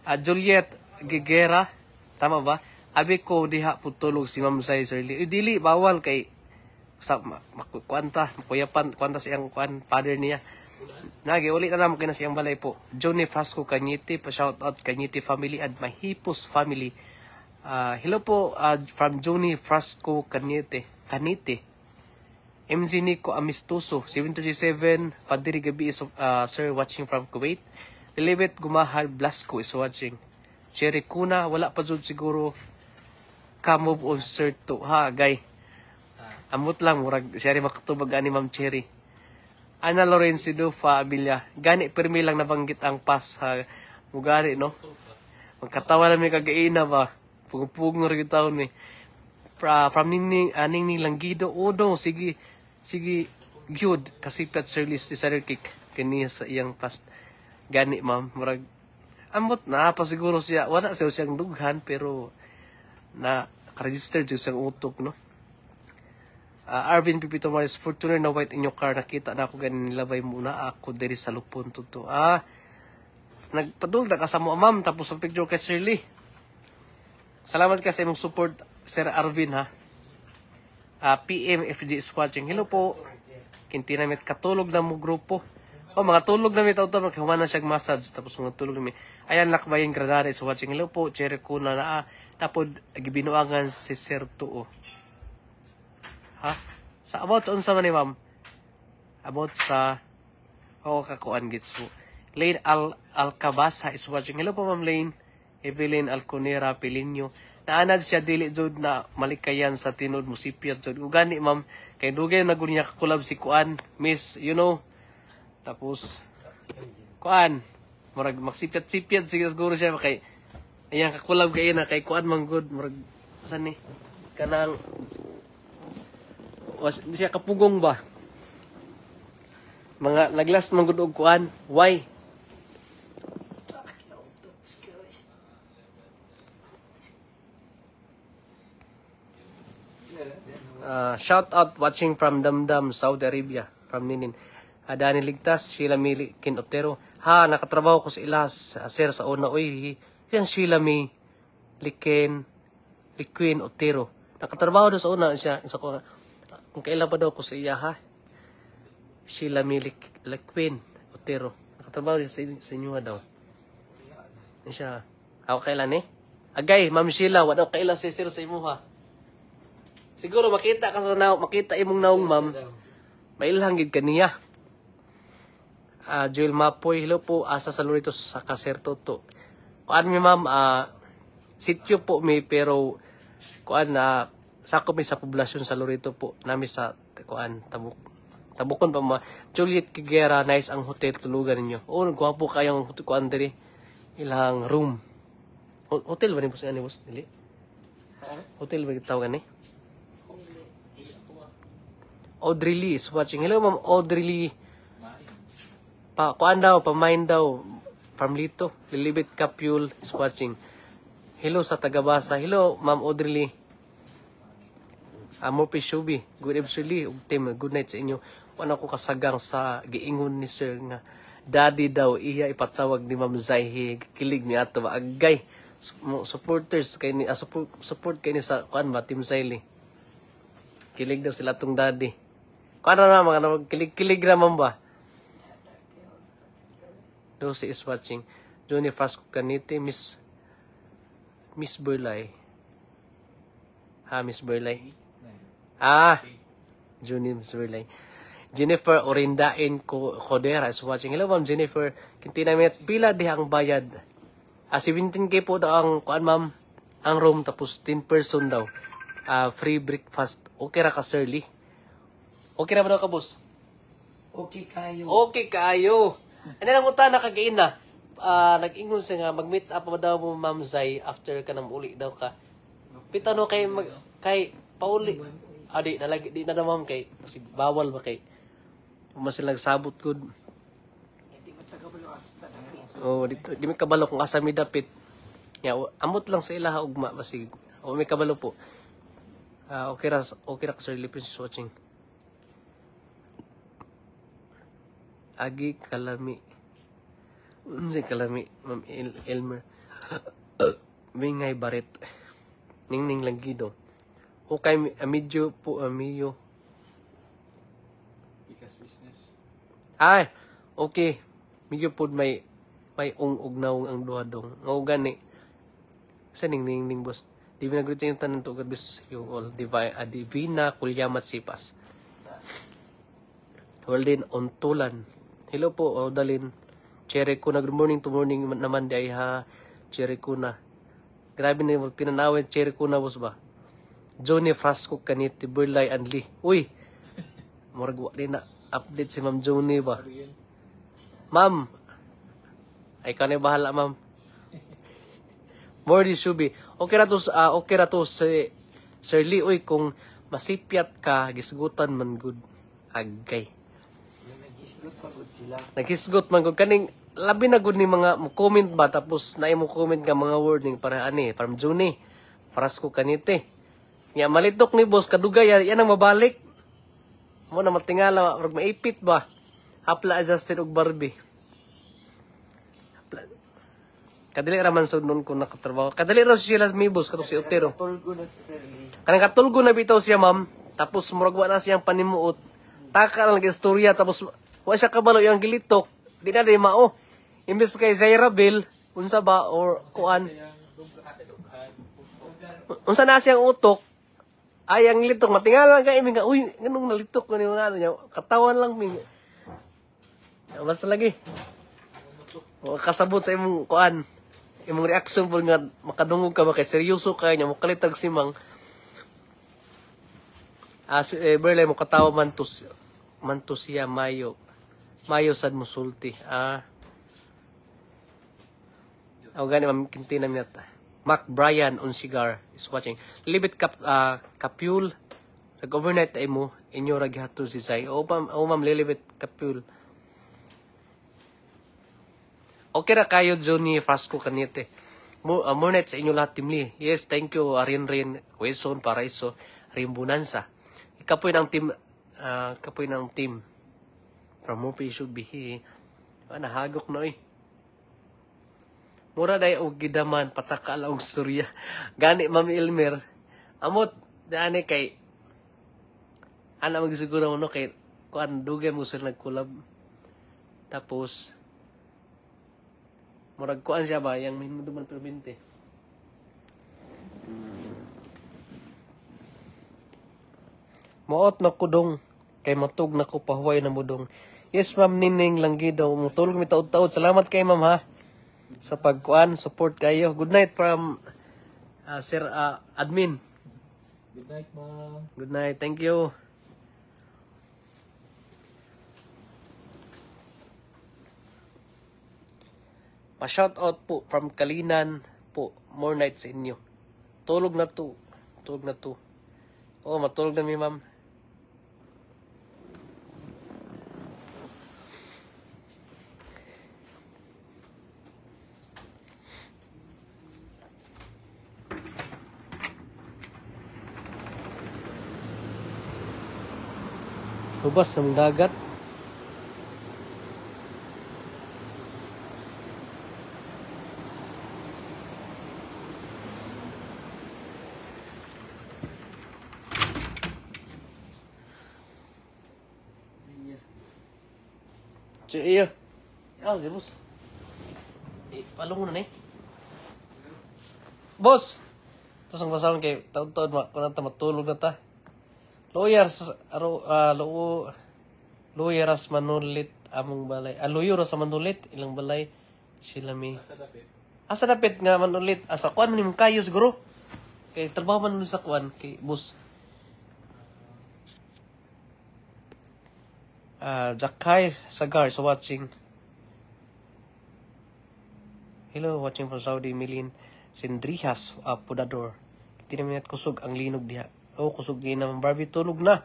Juliet Giguera, tama ba? Abi ko diha putulog si Ma'am Sai Sir Lee. Dili bawal kay sa kuanta, makuyapan kuanta siyang kuan father niya. Nagi uli na naman kina siyang balay po. Johnny Frasco Cañete, pa shout out Cañete family and Mahipos family. Hello po from Johnny Frasco Cañete. MZ Nico Amistoso 737 Padiri Gabi is sir watching from Kuwait. Lilibet Gumahal Blasco is watching. Cherry Kuna, wala pa dyan siguro kamove on sir to. Ha, gay. Amot lang, murag siya rin makatubag ni Ma'am Cherry. Ana Lorenzo Dufa Abilia. Gani, permi lang nabanggit ang pas. Ha, mugari, no? Magkatawa na may kagaina ba? Pugong-pugong rin taon ni. From Ningning Langido. O no, sige, good. Kasi Pat Sir Liz, Sir Kick. Kaniya sa iyang past. Gani ma'am, murag amot na pa siguro siya, wala siya siyang dughan pero na registered siya siyang utok no. Arvin Pipito Maris, Fortuner na white in your car, nakita na ako ganin nilabay muna ako diri sa lupon tuto. Nagpadulda ka sa mo ma'am tapos ang picture kay Sir Lee. Salamat ka sa imong support Sir Arvin ha. PMFG is watching. Hello po. Kintinamit katulog na mo grupo. Mga tulog na may tao ito, magkahuman na siyang massage, tapos mga tulog na may, ayan, Lakbayan Granada is watching. Hello po, Cherry Kuna na, tapos, gibinuangan si Sir Tuo. Ha? About sa unsa man ni ma'am? About sa, kakuan gets po. Lane Alcabasa is watching. Hello po, Ma'am Lane. Evelyn Alconera Pilinyo. Naanad siya dili jud na malikayan sa tinod musipyat jud. Ug gani ma'am kay dugay na gud niya kakulab si Kuan, Miss, you know. Tapos Kuan, murag magsipyat-sipyat siguro siya kay ayan kakulab kay na kay Kuan man good murag saan ni kanang di siya kapugong ba. Mga naglas man gud og Kuan, why? Shout out watching from Damdam, Saudi Arabia, from Ninin. Dani Ligtas, Sheila Mili, Kin Otero. Ha, nakatrabaho ko sa ilas, sir, sa una. Uy, yan Sheila Mi, Liquin Otero. Nakatrabaho doon sa una siya. Kung kailan pa daw ko sa iya, ha? Sheila Mi, Liquin Otero. Nakatrabaho siya sa inyo daw. Yan siya. Ako kailan eh? Agay, Ma'am Sheila, wala kailan si sir sa imo ha? Siguro makita imong naong ma'am. Mailhang gid kaniya. Joel Mapoy, hello po, asa sa Lorito sa Kaserto to. Kuan mi ma'am, sityo po mi pero kuan sakop mi sa poblasyon sa Lorito po. Nami sa kuan Tabukon pa ma. Juliet Kigera, nice ang hotel tulugan ninyo. Oh, gwapo kayong kuan diri. Ilang room. Hotel ba ni boss ani boss? Dili. Hotel ba tawag ni? Audrey Lee is watching. Hello, Ma'am Audrey Lee. Kuan daw, pamain daw. From Lito. Lilibit Capule is watching. Hello sa Tagabasa. Hello, Ma'am Audrey Lee. Amor Pishubi. Good evening, Lee. Team, good night sa inyo. Wala ko kasagang sa giingon ni Sir nga. Daddy daw, iya ipatawag ni Ma'am Zayhi. Kilig ni ato. Agay. Supporters kay ni support kay ni sa kuan ba Team Zayli. Kilig daw sila tong daddy. Kuan na mga kilig naman ba? Lucy is watching. Johnny Frasco Canite, Miss Burlay. Miss Burlay. Johnny Miss Burlay. Jennifer Orindain Codera is watching. Hello, Ma'am Jennifer. Kintinamit, pila di ang bayad? 17K po daw ang kuan, ma'am. Ang room, tapos 10 person daw. Free breakfast. Okay ra ka, Sir Lee? Okay na ba daw ka, boss? Okay kayo. Okay kayo. Ano lang mo ta nakagain na? Nag-ingon siya nga, mag-meet up ba daw mo, Ma'am Zay, after ka nang uli daw ka. Pita no kay pauli. Di na ma'am kay, kasi bawal ba kay, mas sila nagsabot good. Di may kabalo kung asa mi dapit. Amot lang sa ilaha ugma basig. May kabalo po. Okay ra ka Sir Lipin watching. Agi Kalami. Unsi Kalami, Ma'am Elmer. Mingay Baret. Ningning Langido. Okay, medyo po, amiyo. Because business. Okay. Medyo po may ungnaw ang duha dong. O gani. Sa ning boss. Di binagrit yung tanan to, God bless you all. Divina Kulyamat Sipas. Walden Ontulan. Hello po, Odalin. Cherry Kuna. Good morning to morning naman di ay ha. Cherry Kuna. Grabe na yung tinanawin. Cherry Kuna, boss ba? Johnny Frasco Canite, Burlay and Lee. Uy! Moragwa din na update si Ma'am Johnny ba? Ma'am! Ay ka na bahala, ma'am. Mordy Shubi. Okay ra to si Sir Lee. Uy, kung masipyat ka, gisgutan man good. Agay. Naghisgot man good. Kaning, labi na good ni mga comment ba, tapos na mo comment ka mga wording para from Johnny Frasco Canite. Malitok ni boss, kadugay, yan ang mabalik. Mo na matingala, maipit ba? Hapla adjusted og Barbie. Kadali raman sa noon ko nakatrabaho. Kadali raw siya mi boss, katong si Otero. Kanang katulgo na bitaw siya, ma'am. Tapos muragwa na siyang panimuot. Taka lang istorya, tapos wa siya kabalo yung gilitok. Di na di mao. Imbes kay Zaira Bill, unsa ba, or kuan. Unsa na siyang utok, ay ang litok, matingala ka, nga, uy, ganun nalitok ko niyo nga, katawan lang, basta lagi. Kasabot sa imong kuan. Imong reaction po nga makadungog ka ba kay seryoso ka nya mo kalitag si Mang. Berlay mo katawa man to siya Mayo. Mayo sad musulti. Gani mamkinti na minat. Mac Bryan on cigar is watching. Libit kapul. Nag-overnight ay mo. Inyo ragyato si Zay. O ma'am, lilibit kapul. Okay na kayo, Johnny Frasco kanite. Mornet sa inyo lahat, timli. Yes, thank you, Rin, Quezon, Paraiso, Rimbunanza. Kapoy ng team. From Mopi should be here. Nahagok na eh. Mura day og gidaman, patakala og surya. Gani, Ma'am Ilmer. Amot, daan kay ana magsiguro mo no kay kuan dugay mo sila nagkulab. Tapos murag kuan siya ba yang minduman permente. Moot na kudong kay matug na ko pahuway na mudong. Yes, Ma'am Nining Langgi daw. Mutulog mi taod-taod. Salamat kay Ma'am ha sa pagkuan, support kayo. Good night from Sir Admin. Good night, ma'am. Good night. Thank you. Pa-shout out po from Kalinan po. More night sa inyo. Tulog na to. Tulog na to. Oh, matulog na mi, ma'am. Hubas ng dagat. Iya. Si boss. Palungo na ni. Boss! Tapos ang basahan kay taon-taon kung matulog na ta. Lawyers manulit among balay. Lawyer sa manulit ilang balay sila mi. Asa dapit nga manulit. Asa kuan man imong kayo siguro. Kay trabaho man sa kuan kay boss. Jakay Sagar is watching. Hello, watching from Saudi. Milin Sindrihas Pudador. Tinaminat kusog ang linog diha. Kusog din naman Barbie tulog na.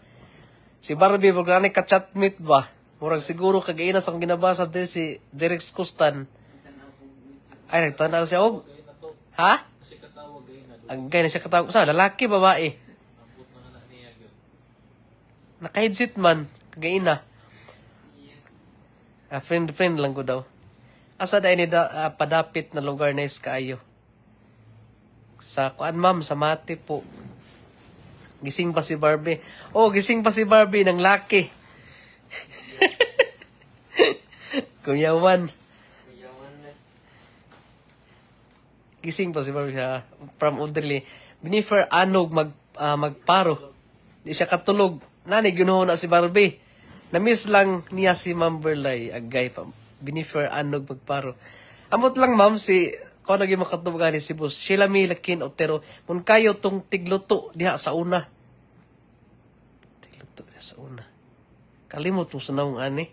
Si Barbie wag na ka-chatmate ba? Murag siguro kagaina sa ginabasa din si Jerex Costan. Ay nagtanaw siya og. Ha? Ang gay na siya katawag sa lalaki babae. Naka-headset man kagaina. Friend lang ko daw. Asa dai ni padapit na lugar na kaayo. Sa kuan ma'am sa Mati po. Gising pa si Barbie. Gising pa si Barbie ng laki. Kuyawan. Gising pa si Barbie from Udrili. Binifer anog magparo. Di siya katulog. Nani ginuho na si Barbie. Namiss lang niya si Ma'am Berlay. Agay pa. Binifer anog magparo. Amot lang ma'am si kung naging makatubagan ni si boss, sila may lakin o tero, mun kayo tong tigluto diha sa una. Tigluto diha sa una. Kalimot mo sa naong ani.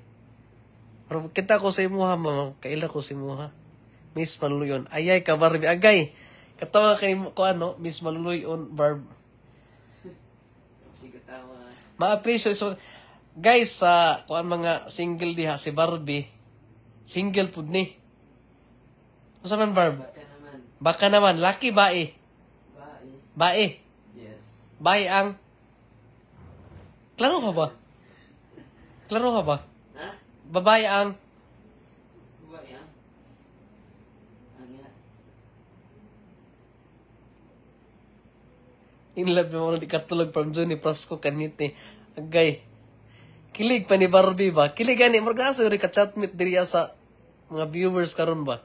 Pero kita ko sa imuha, mama, kaila ko sa imuha. Miss Maluluyon. Ayay ka, Barbie. Agay. Katawa kay ko ano, Miss Maluluyon, Barb. Ma-appreciate. So, guys, sa kuan mga single diha, si Barbie, single pud ni. Ano man, Barb? Baka naman. Laki, bae? Bae? Yes. Bae ang... Klaro ka ba? Klaro ka ba? Ha? Babae ang... Babae ang? Ano yan? In love mo na di katulog from Johnny Frasco kanite. Agay. Kilig pa ni Barbie ba? Kilig gani. Margaso rin ka-chatmate diriya sa mga viewers karon ba?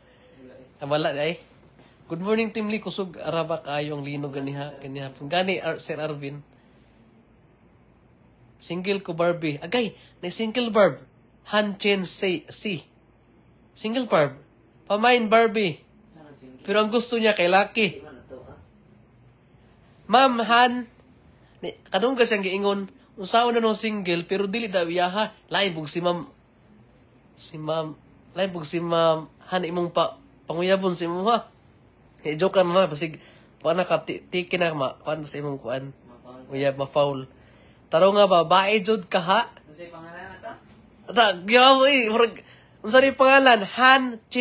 Wala ay. Good morning Team Lee. Kusog araba kayo ang linog ganiha. Gani Sir Arvin. Single ko Barbie. Agay. Na single Barb. Han Chen say si. Single Barb. Pamain Barbie. Pero ang gusto niya kay Lucky. Ma'am Han, kadung ka siyang giingon, unsaon na no single pero dili daw iyaha. Lain pug si Ma'am lain pug si Ma'am Han imong panguyabon si mo ha. Joke lang ma basig paana ka tiki na ma kuan sa imong kuan. Uyab ma-foul. Taro nga babae jud ka ha. Unsay pangalan na to? Ata, yaw, murag, unsa ni pangalan? Han Chi